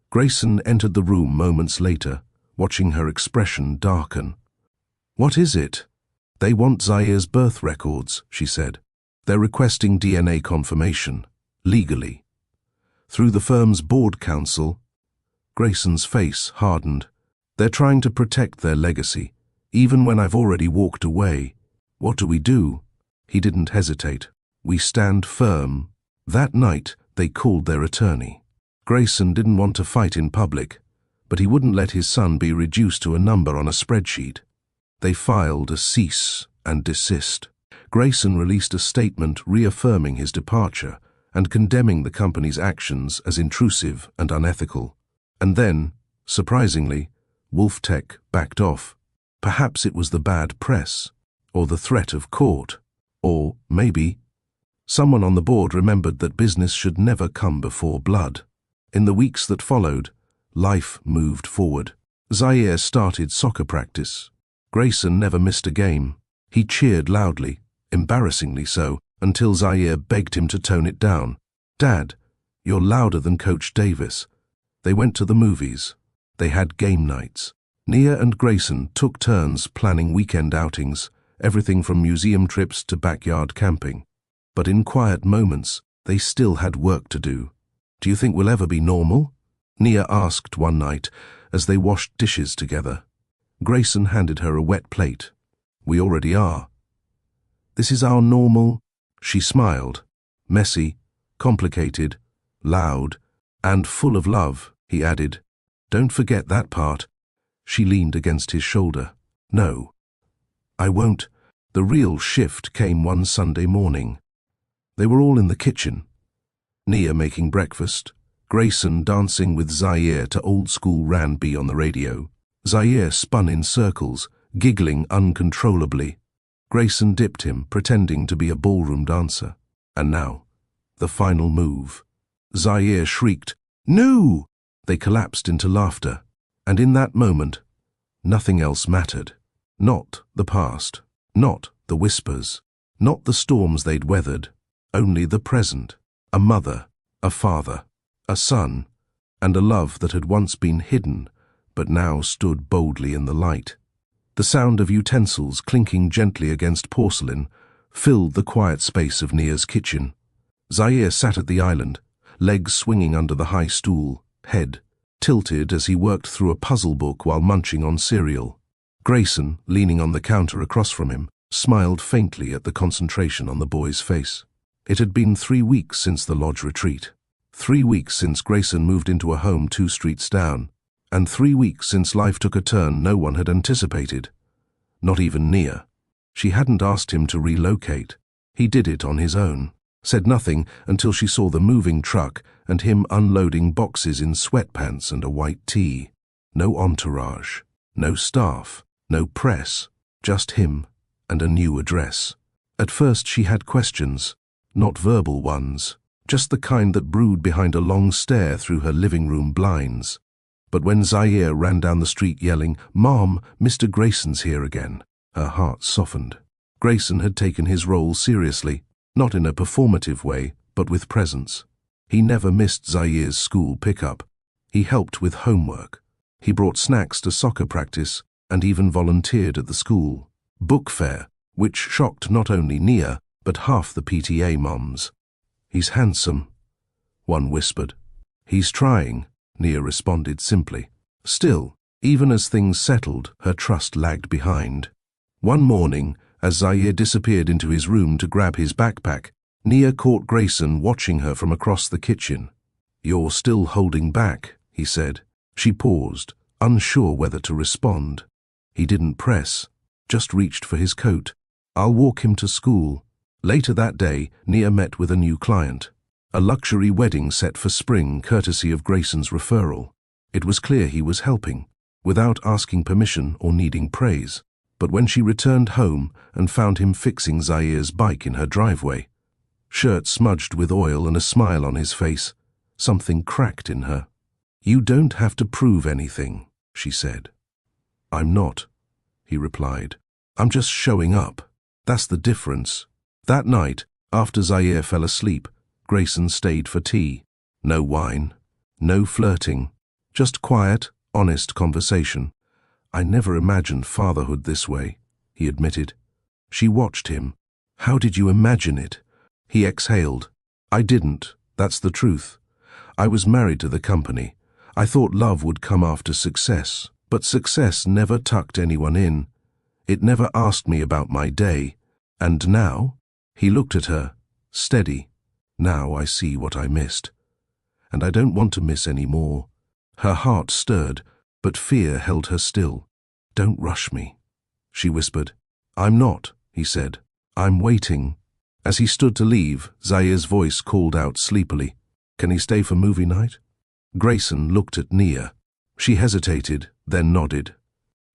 Grayson entered the room moments later, watching her expression darken. "What is it?" "They want Zaire's birth records," she said. "They're requesting DNA confirmation, legally." through the firm's board council. Grayson's face hardened. They're trying to protect their legacy, even when I've already walked away. What do we do? He didn't hesitate. We stand firm. That night, they called their attorney. Grayson didn't want to fight in public, but he wouldn't let his son be reduced to a number on a spreadsheet. They filed a cease and desist. Grayson released a statement reaffirming his departure and condemning the company's actions as intrusive and unethical. And then, surprisingly, Wolf Tech backed off. Perhaps it was the bad press, or the threat of court, or, maybe, someone on the board remembered that business should never come before blood. In the weeks that followed, life moved forward. Zaire started soccer practice. Grayson never missed a game. He cheered loudly, embarrassingly so, until Zaire begged him to tone it down. "Dad, you're louder than Coach Davis." They went to the movies. They had game nights. Nia and Grayson took turns planning weekend outings, everything from museum trips to backyard camping. But in quiet moments, they still had work to do. "Do you think we'll ever be normal?" Nia asked one night as they washed dishes together. Grayson handed her a wet plate. "We already are." "This is our normal." She smiled. "Messy, complicated, loud, and full of love," he added. "Don't forget that part." She leaned against his shoulder. "No, I won't." The real shift came one Sunday morning. They were all in the kitchen. Nia making breakfast, Grayson dancing with Zaire to old-school R&B on the radio. Zaire spun in circles, giggling uncontrollably. Grayson dipped him, pretending to be a ballroom dancer. And now, the final move. Zaire shrieked, "No!" They collapsed into laughter, and in that moment, nothing else mattered. Not the past, not the whispers, not the storms they'd weathered, only the present. A mother, a father, a son, and a love that had once been hidden, but now stood boldly in the light. The sound of utensils clinking gently against porcelain filled the quiet space of Nia's kitchen. Zaire sat at the island, legs swinging under the high stool, head tilted as he worked through a puzzle book while munching on cereal. Grayson, leaning on the counter across from him, smiled faintly at the concentration on the boy's face. It had been 3 weeks since the lodge retreat. 3 weeks since Grayson moved into a home 2 streets down. And 3 weeks since life took a turn no one had anticipated. Not even Nia. She hadn't asked him to relocate. He did it on his own. Said nothing until she saw the moving truck and him unloading boxes in sweatpants and a white tee. No entourage, no staff, no press, just him and a new address. At first she had questions, not verbal ones, just the kind that brewed behind a long stare through her living room blinds. But when Zaire ran down the street yelling, "Mom, Mr. Grayson's here again," her heart softened. Grayson had taken his role seriously, not in a performative way, but with presence. He never missed Zaire's school pickup. He helped with homework. He brought snacks to soccer practice and even volunteered at the school book fair, which shocked not only Nia, but half the PTA moms. "He's handsome," one whispered. "He's trying," Nia responded simply. Still, even as things settled, her trust lagged behind. One morning, as Zaire disappeared into his room to grab his backpack, Nia caught Grayson watching her from across the kitchen. "You're still holding back," he said. She paused, unsure whether to respond. He didn't press, just reached for his coat. "I'll walk him to school." Later that day, Nia met with a new client. A luxury wedding set for spring courtesy of Grayson's referral. It was clear he was helping, without asking permission or needing praise. But when she returned home and found him fixing Zaire's bike in her driveway, shirt smudged with oil and a smile on his face, something cracked in her. "You don't have to prove anything," she said. "I'm not," he replied. "I'm just showing up. That's the difference." That night, after Zaire fell asleep, Grayson stayed for tea. No wine, no flirting, just quiet, honest conversation. "I never imagined fatherhood this way," he admitted. She watched him. "How did you imagine it?" He exhaled. "I didn't, that's the truth. I was married to the company. I thought love would come after success, but success never tucked anyone in. It never asked me about my day. And now?" He looked at her, steady. "Now I see what I missed. And I don't want to miss any more." Her heart stirred, but fear held her still. "Don't rush me," she whispered. "I'm not," he said. "I'm waiting." As he stood to leave, Zair's voice called out sleepily, "Can he stay for movie night?" Grayson looked at Nia. She hesitated, then nodded.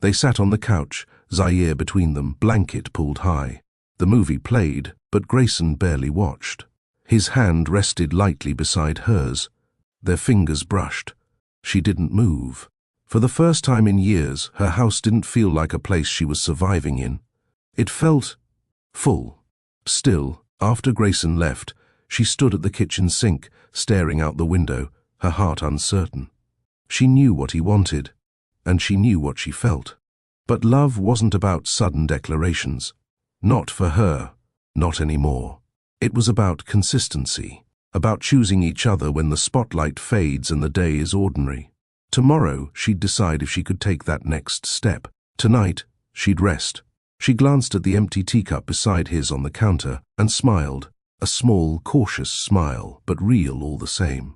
They sat on the couch, Zaire between them, blanket pulled high. The movie played, but Grayson barely watched. His hand rested lightly beside hers. Their fingers brushed. She didn't move. For the first time in years, her house didn't feel like a place she was surviving in. It felt full. Still, after Grayson left, she stood at the kitchen sink, staring out the window, her heart uncertain. She knew what he wanted, and she knew what she felt. But love wasn't about sudden declarations. Not for her, not anymore. It was about consistency, about choosing each other when the spotlight fades and the day is ordinary. Tomorrow, she'd decide if she could take that next step. Tonight, she'd rest. She glanced at the empty teacup beside his on the counter and smiled, a small, cautious smile, but real all the same.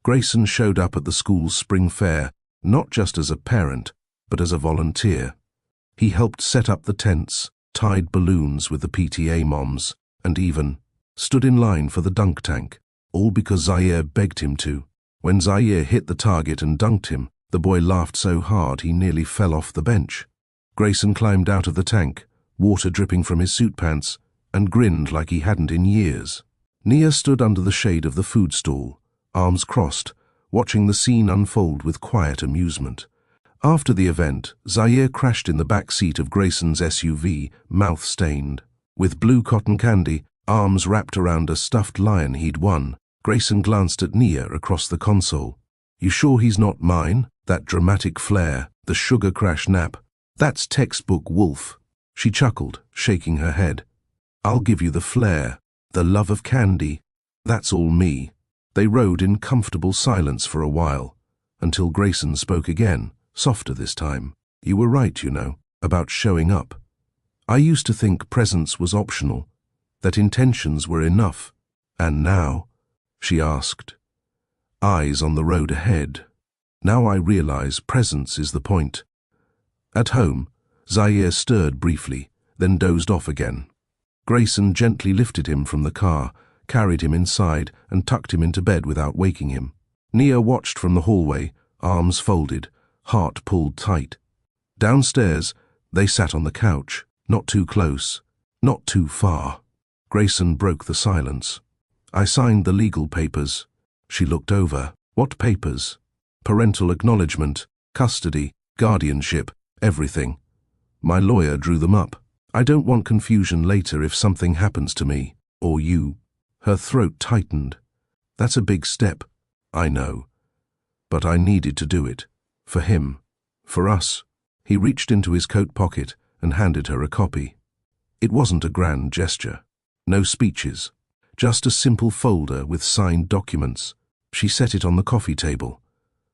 Grayson showed up at the school's spring fair, not just as a parent, but as a volunteer. He helped set up the tents, tied balloons with the PTA moms, and even stood in line for the dunk tank, all because Zaire begged him to. When Zaire hit the target and dunked him, the boy laughed so hard he nearly fell off the bench. Grayson climbed out of the tank, water dripping from his suit pants, and grinned like he hadn't in years. Nia stood under the shade of the food stall, arms crossed, watching the scene unfold with quiet amusement. After the event, Zaire crashed in the back seat of Grayson's SUV, mouth stained. With blue cotton candy, arms wrapped around a stuffed lion he'd won, Grayson glanced at Nia across the console. "You sure he's not mine? That dramatic flair, the sugar crash nap. That's textbook Wolf." She chuckled, shaking her head. "I'll give you the flair, the love of candy. That's all me." They rode in comfortable silence for a while, until Grayson spoke again, softer this time. "You were right, you know, about showing up. I used to think presence was optional, that intentions were enough. And now?" she asked, eyes on the road ahead. "Now I realize presence is the point." At home, Zaire stirred briefly, then dozed off again. Grayson gently lifted him from the car, carried him inside, and tucked him into bed without waking him. Nia watched from the hallway, arms folded, heart pulled tight. Downstairs, they sat on the couch, not too close, not too far. Grayson broke the silence. "I signed the legal papers." She looked over. "What papers?" "Parental acknowledgement, custody, guardianship, everything. My lawyer drew them up. I don't want confusion later if something happens to me, or you." Her throat tightened. "That's a big step, I know. But I needed to do it. For him. For us." He reached into his coat pocket and handed her a copy. It wasn't a grand gesture. No speeches. Just a simple folder with signed documents. She set it on the coffee table,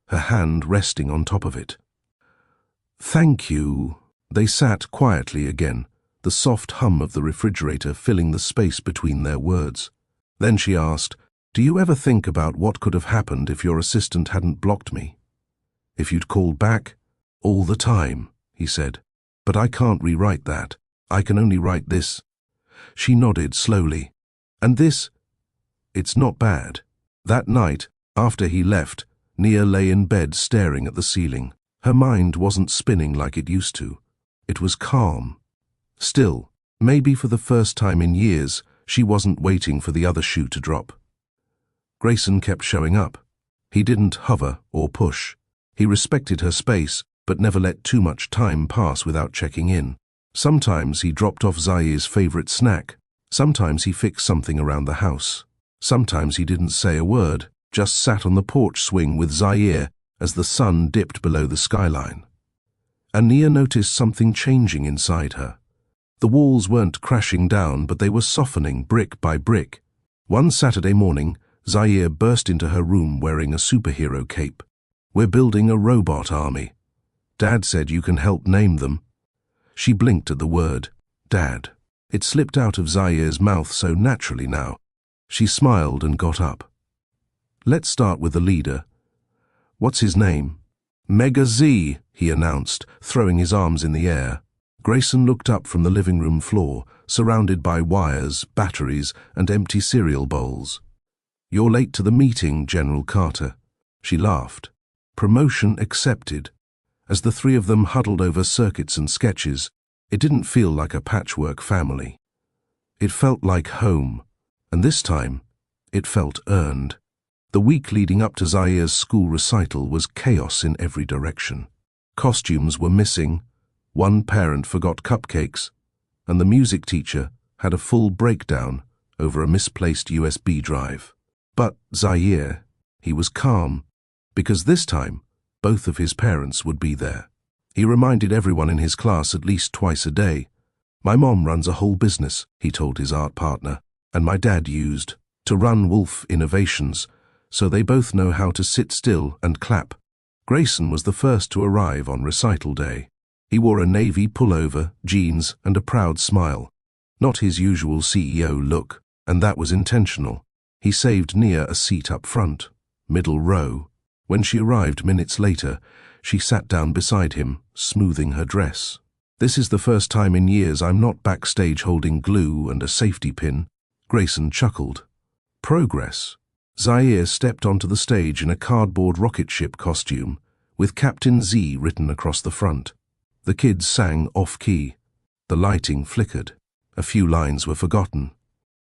her hand resting on top of it. "Thank you." They sat quietly again, the soft hum of the refrigerator filling the space between their words. Then she asked, "Do you ever think about what could have happened if your assistant hadn't blocked me? If you'd called back?" "All the time," he said. "But I can't rewrite that. I can only write this." She nodded slowly. "And this? It's not bad." That night, after he left, Nia lay in bed staring at the ceiling. Her mind wasn't spinning like it used to. It was calm. Still, maybe for the first time in years, she wasn't waiting for the other shoe to drop. Grayson kept showing up. He didn't hover or push. He respected her space, but never let too much time pass without checking in. Sometimes he dropped off Zaire's favorite snack. Sometimes he fixed something around the house. Sometimes he didn't say a word, just sat on the porch swing with Zaire as the sun dipped below the skyline. And Nia noticed something changing inside her. The walls weren't crashing down, but they were softening brick by brick. One Saturday morning, Zaire burst into her room wearing a superhero cape. "We're building a robot army. Dad said you can help name them." She blinked at the word, Dad. It slipped out of Zaire's mouth so naturally now. She smiled and got up. "Let's start with the leader. What's his name?" "Mega Z," he announced, throwing his arms in the air. Grayson looked up from the living room floor, surrounded by wires, batteries, and empty cereal bowls. "You're late to the meeting, General Carter." She laughed. Promotion accepted. As the three of them huddled over circuits and sketches, it didn't feel like a patchwork family. It felt like home, and this time, it felt earned. The week leading up to Zaire's school recital was chaos in every direction. Costumes were missing, one parent forgot cupcakes, and the music teacher had a full breakdown over a misplaced USB drive. But Zaire, he was calm, because this time, both of his parents would be there. He reminded everyone in his class at least twice a day. "My mom runs a whole business," he told his art partner, "and my dad used to run Wolf Innovations, so they both know how to sit still and clap." Grayson was the first to arrive on recital day. He wore a navy pullover, jeans, and a proud smile. Not his usual CEO look, and that was intentional. He saved Nia a seat up front, middle row. When she arrived minutes later, she sat down beside him, smoothing her dress. "This is the first time in years I'm not backstage holding glue and a safety pin." Grayson chuckled. Progress. Zaire stepped onto the stage in a cardboard rocket ship costume, with Captain Z written across the front. The kids sang off-key. The lighting flickered. A few lines were forgotten.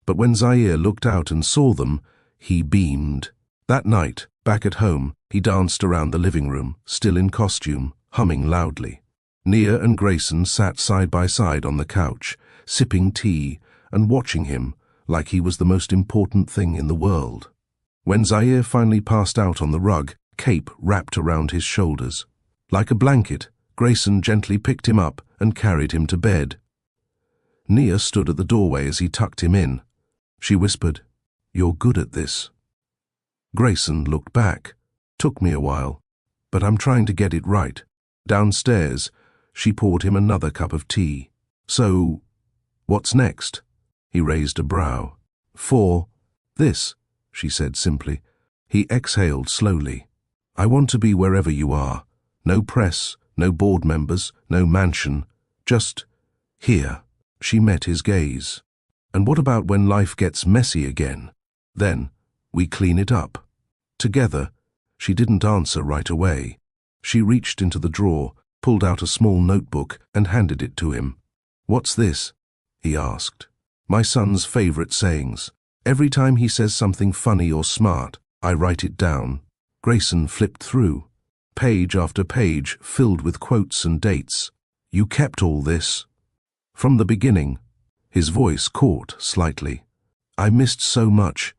But when Zaire looked out and saw them, he beamed. That night, back at home, he danced around the living room, still in costume, humming loudly. Nia and Grayson sat side by side on the couch, sipping tea and watching him like he was the most important thing in the world. When Zaire finally passed out on the rug, cape wrapped around his shoulders. Like a blanket, Grayson gently picked him up and carried him to bed. Nia stood at the doorway as he tucked him in. She whispered, "You're good at this." Grayson looked back. "Took me a while, but I'm trying to get it right." Downstairs, she poured him another cup of tea. "So, what's next?" He raised a brow. "For this," she said simply. He exhaled slowly. "I want to be wherever you are. No press, no board members, no mansion. Just here." She met his gaze. "And what about when life gets messy again? Then we clean it up. Together." She didn't answer right away. She reached into the drawer, pulled out a small notebook, and handed it to him. "What's this?" he asked. "My son's favorite sayings. Every time he says something funny or smart, I write it down." Grayson flipped through, page after page filled with quotes and dates. "You kept all this?" "From the beginning." His voice caught slightly. "I missed so much.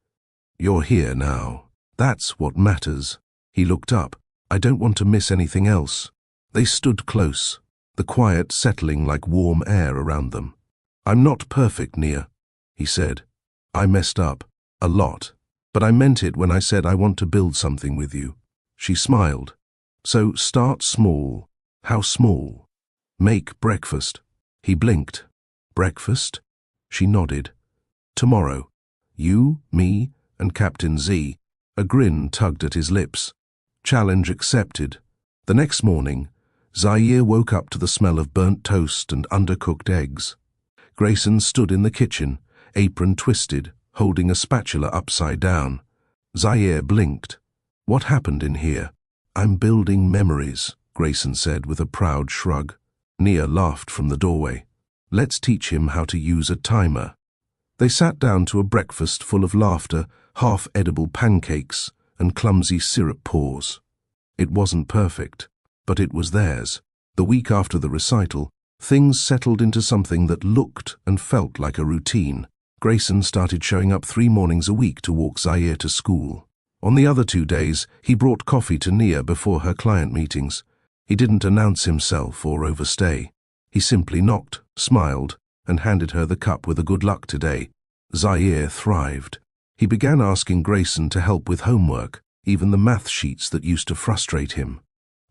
You're here now. That's what matters." He looked up. "I don't want to miss anything else." They stood close, the quiet settling like warm air around them. "I'm not perfect, Nia," he said. "I messed up. A lot. But I meant it when I said I want to build something with you." She smiled. "So start small." "How small?" "Make breakfast." He blinked. "Breakfast?" She nodded. "Tomorrow. You, me, and Captain Z." A grin tugged at his lips. Challenge accepted. The next morning, Zaire woke up to the smell of burnt toast and undercooked eggs. Grayson stood in the kitchen, apron twisted, holding a spatula upside down. Zaire blinked. "What happened in here?" "I'm building memories," Grayson said with a proud shrug. Nia laughed from the doorway. "Let's teach him how to use a timer." They sat down to a breakfast full of laughter, half-edible pancakes, and clumsy syrup pours. It wasn't perfect, but it was theirs. The week after the recital, things settled into something that looked and felt like a routine. Grayson started showing up 3 mornings a week to walk Zaire to school. On the other 2 days, he brought coffee to Nia before her client meetings. He didn't announce himself or overstay. He simply knocked, smiled, and handed her the cup with a good luck today. Zaire thrived. He began asking Grayson to help with homework, even the math sheets that used to frustrate him.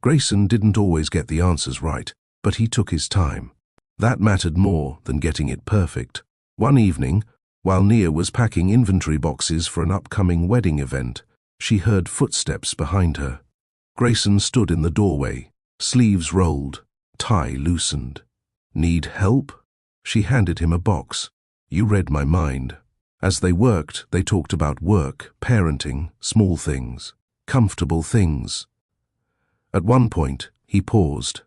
Grayson didn't always get the answers right, but he took his time. That mattered more than getting it perfect. One evening, while Nia was packing inventory boxes for an upcoming wedding event, she heard footsteps behind her. Grayson stood in the doorway, sleeves rolled, tie loosened. "Need help?" She handed him a box. "You read my mind." As they worked, they talked about work, parenting, small things, comfortable things. At one point, he paused.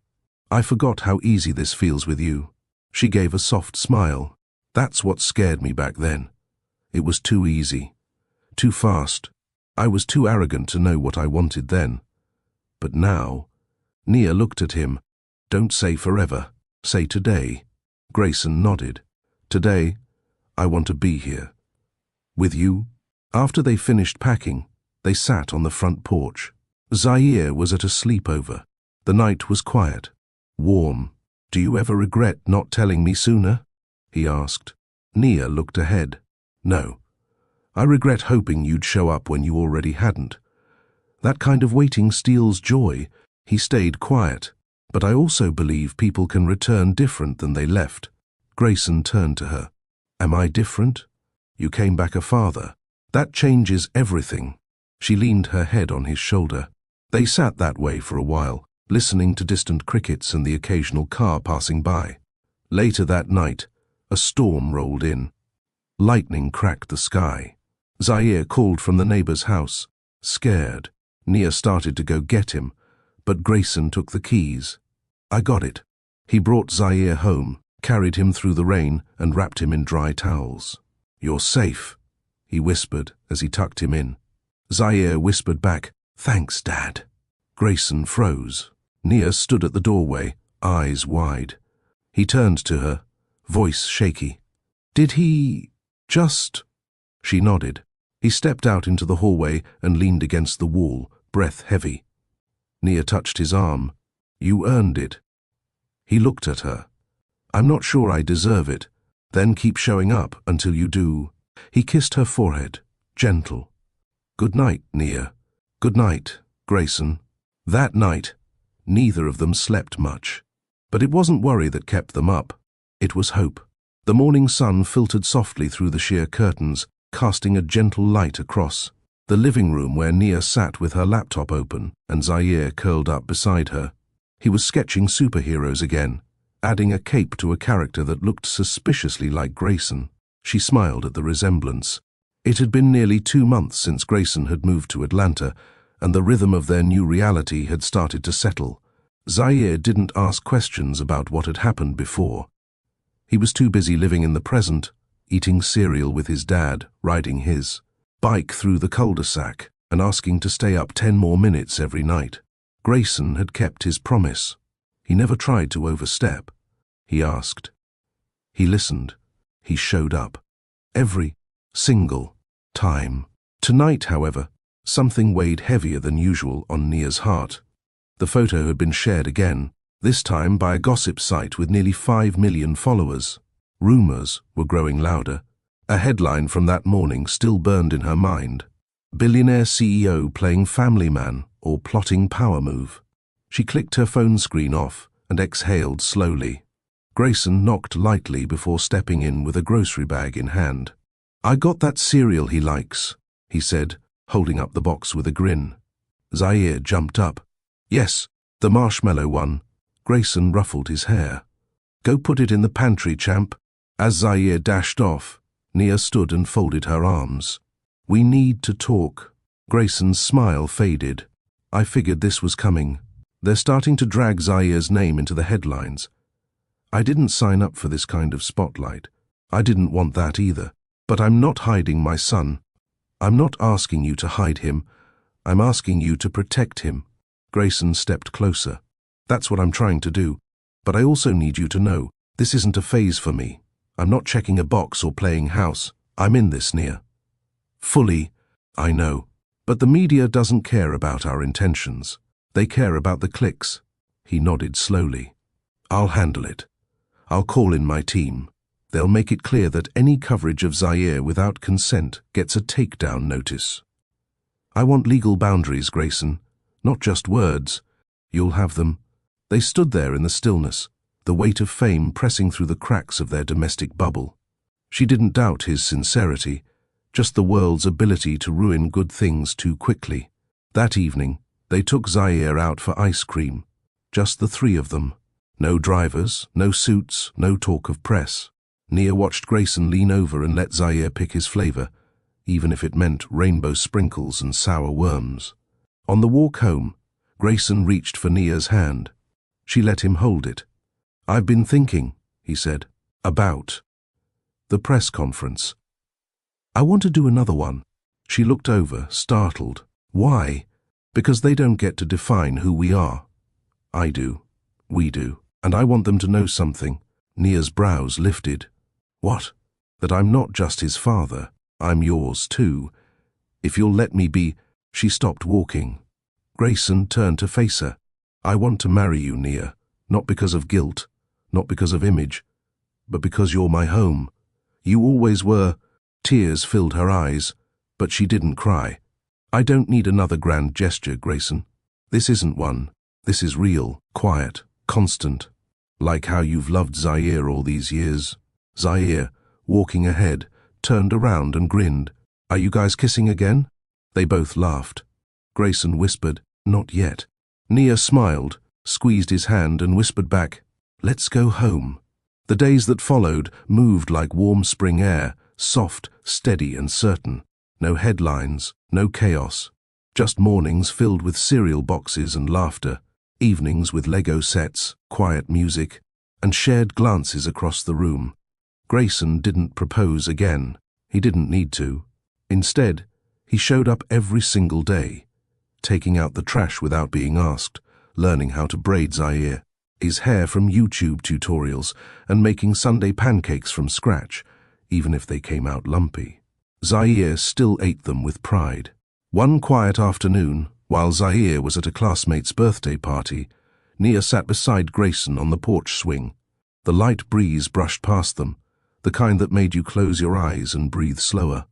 "I forgot how easy this feels with you." She gave a soft smile. "That's what scared me back then. It was too easy, too fast. I was too arrogant to know what I wanted then. But now," Nia looked at him. "Don't say forever. Say today." Grayson nodded. "Today, I want to be here. With you." After they finished packing, they sat on the front porch. Zaire was at a sleepover. The night was quiet, warm. "Do you ever regret not telling me sooner?" he asked. Nia looked ahead. "No. I regret hoping you'd show up when you already hadn't. That kind of waiting steals joy." He stayed quiet. "But I also believe people can return different than they left." Grayson turned to her. "Am I different? You came back a father. That changes everything." She leaned her head on his shoulder. They sat that way for a while, listening to distant crickets and the occasional car passing by. Later that night, a storm rolled in. Lightning cracked the sky. Zaire called from the neighbor's house. Scared, Nia started to go get him, but Grayson took the keys. "I got it." He brought Zaire home, carried him through the rain, and wrapped him in dry towels. "You're safe," he whispered as he tucked him in. Zaire whispered back, "Thanks, Dad." Grayson froze. Nia stood at the doorway, eyes wide. He turned to her, voice shaky. "Did he just—" She nodded. He stepped out into the hallway and leaned against the wall, breath heavy. Nia touched his arm. "You earned it." He looked at her. "I'm not sure I deserve it. Then keep showing up until you do." He kissed her forehead, gentle. "Good night, Nia." "Good night, Grayson." That night, neither of them slept much. But it wasn't worry that kept them up. It was hope. The morning sun filtered softly through the sheer curtains, casting a gentle light across. The living room where Nia sat with her laptop open and Zaire curled up beside her. He was sketching superheroes again, adding a cape to a character that looked suspiciously like Grayson. She smiled at the resemblance. It had been nearly 2 months since Grayson had moved to Atlanta, and the rhythm of their new reality had started to settle. Zaire didn't ask questions about what had happened before. He was too busy living in the present, eating cereal with his dad, riding his bike through the cul-de-sac, and asking to stay up 10 more minutes every night. Grayson had kept his promise. He never tried to overstep. He asked. He listened. He showed up. Every single time. Tonight, however, something weighed heavier than usual on Nia's heart. The photo had been shared again, this time by a gossip site with nearly 5 million followers. Rumors were growing louder. A headline from that morning still burned in her mind. Billionaire CEO playing family man or plotting power move. She clicked her phone screen off and exhaled slowly. Grayson knocked lightly before stepping in with a grocery bag in hand. "I got that cereal he likes," he said, holding up the box with a grin. Zaire jumped up. "Yes, the marshmallow one." Grayson ruffled his hair. "Go put it in the pantry, champ." As Zaire dashed off, Nia stood and folded her arms. "We need to talk." Grayson's smile faded. "I figured this was coming. They're starting to drag Zaire's name into the headlines. I didn't sign up for this kind of spotlight. I didn't want that either. But I'm not hiding my son. I'm not asking you to hide him. I'm asking you to protect him." Grayson stepped closer. "That's what I'm trying to do. But I also need you to know, this isn't a phase for me. I'm not checking a box or playing house. I'm in this, Nia. Fully, I know. But the media doesn't care about our intentions. They care about the clicks." He nodded slowly. "I'll handle it. I'll call in my team. They'll make it clear that any coverage of Zaire without consent gets a takedown notice. I want legal boundaries, Grayson, not just words. You'll have them. They stood there in the stillness, the weight of fame pressing through the cracks of their domestic bubble. She didn't doubt his sincerity, just the world's ability to ruin good things too quickly. That evening, they took Zaire out for ice cream. Just the three of them. No drivers, no suits, no talk of press. Nia watched Grayson lean over and let Zaire pick his flavor, even if it meant rainbow sprinkles and sour worms. On the walk home, Grayson reached for Nia's hand. She let him hold it. "I've been thinking," he said, "about the press conference. I want to do another one." She looked over, startled. "Why?" "Because they don't get to define who we are. I do. We do. And I want them to know something." Nia's brows lifted. "What?" "That I'm not just his father. I'm yours too. If you'll let me be—" She stopped walking. Grayson turned to face her. "I want to marry you, Nia. Not because of guilt, not because of image, but because you're my home. You always were." Tears filled her eyes, but she didn't cry. "I don't need another grand gesture, Grayson. This isn't one. This is real, quiet, constant. Like how you've loved Zaire all these years." Zaire, walking ahead, turned around and grinned. "Are you guys kissing again?" They both laughed. Grayson whispered, "Not yet." Nia smiled, squeezed his hand and whispered back, "Let's go home." The days that followed moved like warm spring air, soft, steady and certain. No headlines, no chaos. Just mornings filled with cereal boxes and laughter, evenings with Lego sets, quiet music, and shared glances across the room. Grayson didn't propose again. He didn't need to. Instead, he showed up every single day, taking out the trash without being asked, learning how to braid Zaire, his hair from YouTube tutorials, and making Sunday pancakes from scratch, even if they came out lumpy. Zaire still ate them with pride. One quiet afternoon, while Zaire was at a classmate's birthday party, Nia sat beside Grayson on the porch swing. The light breeze brushed past them, the kind that made you close your eyes and breathe slower.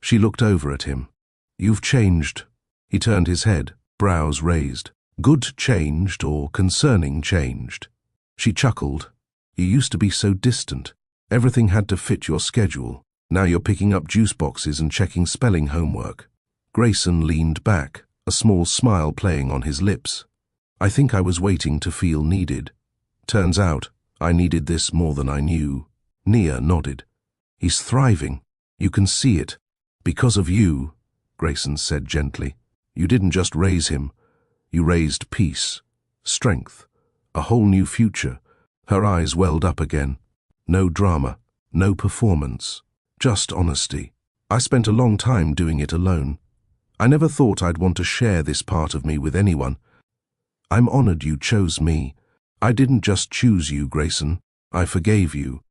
She looked over at him. "You've changed." He turned his head, brows raised. "Good changed or concerning changed?" She chuckled. "You used to be so distant. Everything had to fit your schedule. Now you're picking up juice boxes and checking spelling homework." Grayson leaned back, a small smile playing on his lips. "I think I was waiting to feel needed. Turns out, I needed this more than I knew." Nia nodded. "He's thriving. You can see it. Because of you," Grayson said gently. "You didn't just raise him. You raised peace, strength, a whole new future." Her eyes welled up again. No drama, no performance, just honesty. "I spent a long time doing it alone. I never thought I'd want to share this part of me with anyone. I'm honored you chose me. I didn't just choose you, Grayson. I forgave you."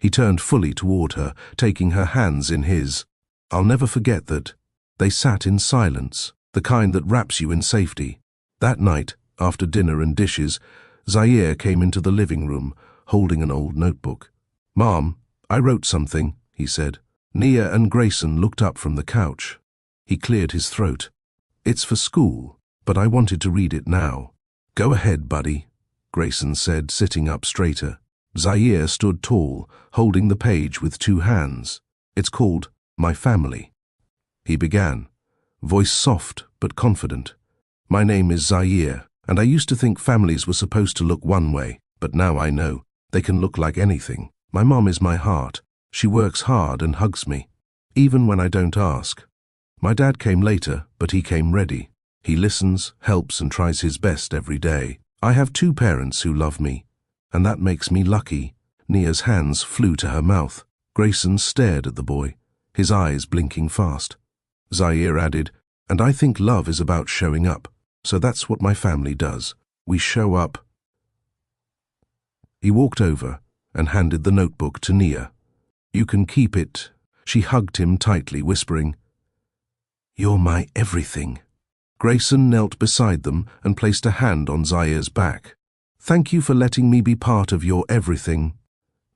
He turned fully toward her, taking her hands in his. "I'll never forget that." They sat in silence, the kind that wraps you in safety. That night, after dinner and dishes, Zaire came into the living room, holding an old notebook. "Mom, I wrote something," he said. Nia and Grayson looked up from the couch. He cleared his throat. "It's for school, but I wanted to read it now." "Go ahead, buddy," Grayson said, sitting up straighter. Zaire stood tall, holding the page with two hands. "It's called My Family." He began, voice soft but confident. "My name is Zaire, and I used to think families were supposed to look one way, but now I know they can look like anything. My mom is my heart. She works hard and hugs me, even when I don't ask. My dad came later, but he came ready. He listens, helps, and tries his best every day. I have two parents who love me, and that makes me lucky." Nia's hands flew to her mouth. Grayson stared at the boy, his eyes blinking fast. Zaire added, "And I think love is about showing up, so that's what my family does. We show up." He walked over and handed the notebook to Nia. "You can keep it." She hugged him tightly, whispering, "You're my everything." Grayson knelt beside them and placed a hand on Zaire's back. "Thank you for letting me be part of your everything."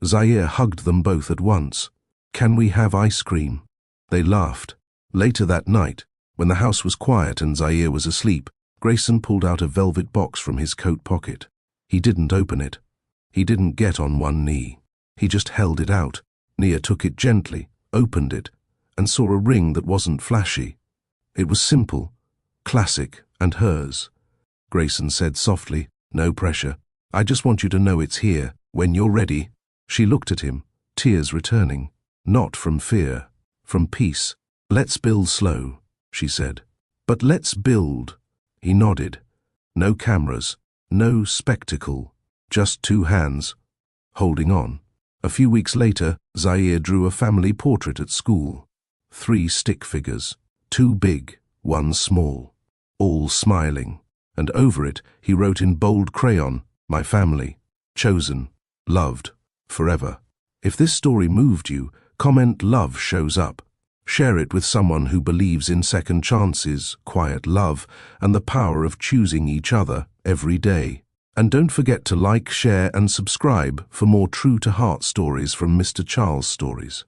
Zaire hugged them both at once. "Can we have ice cream?" They laughed. Later that night, when the house was quiet and Zaire was asleep, Grayson pulled out a velvet box from his coat pocket. He didn't open it. He didn't get on one knee. He just held it out. Nia took it gently, opened it, and saw a ring that wasn't flashy. It was simple, classic, and hers. Grayson said softly, "No pressure. I just want you to know it's here, when you're ready." She looked at him, tears returning. Not from fear, from peace. "Let's build slow," she said. "But let's build." He nodded. No cameras, no spectacle, just two hands, holding on. A few weeks later, Zaire drew a family portrait at school. 3 stick figures, 2 big, 1 small, all smiling. And over it, he wrote in bold crayon, "My family, chosen, loved, forever." If this story moved you, comment "Love shows up." Share it with someone who believes in second chances, quiet love, and the power of choosing each other every day. And don't forget to like, share, and subscribe for more true-to-heart stories from Mr. Charles Stories.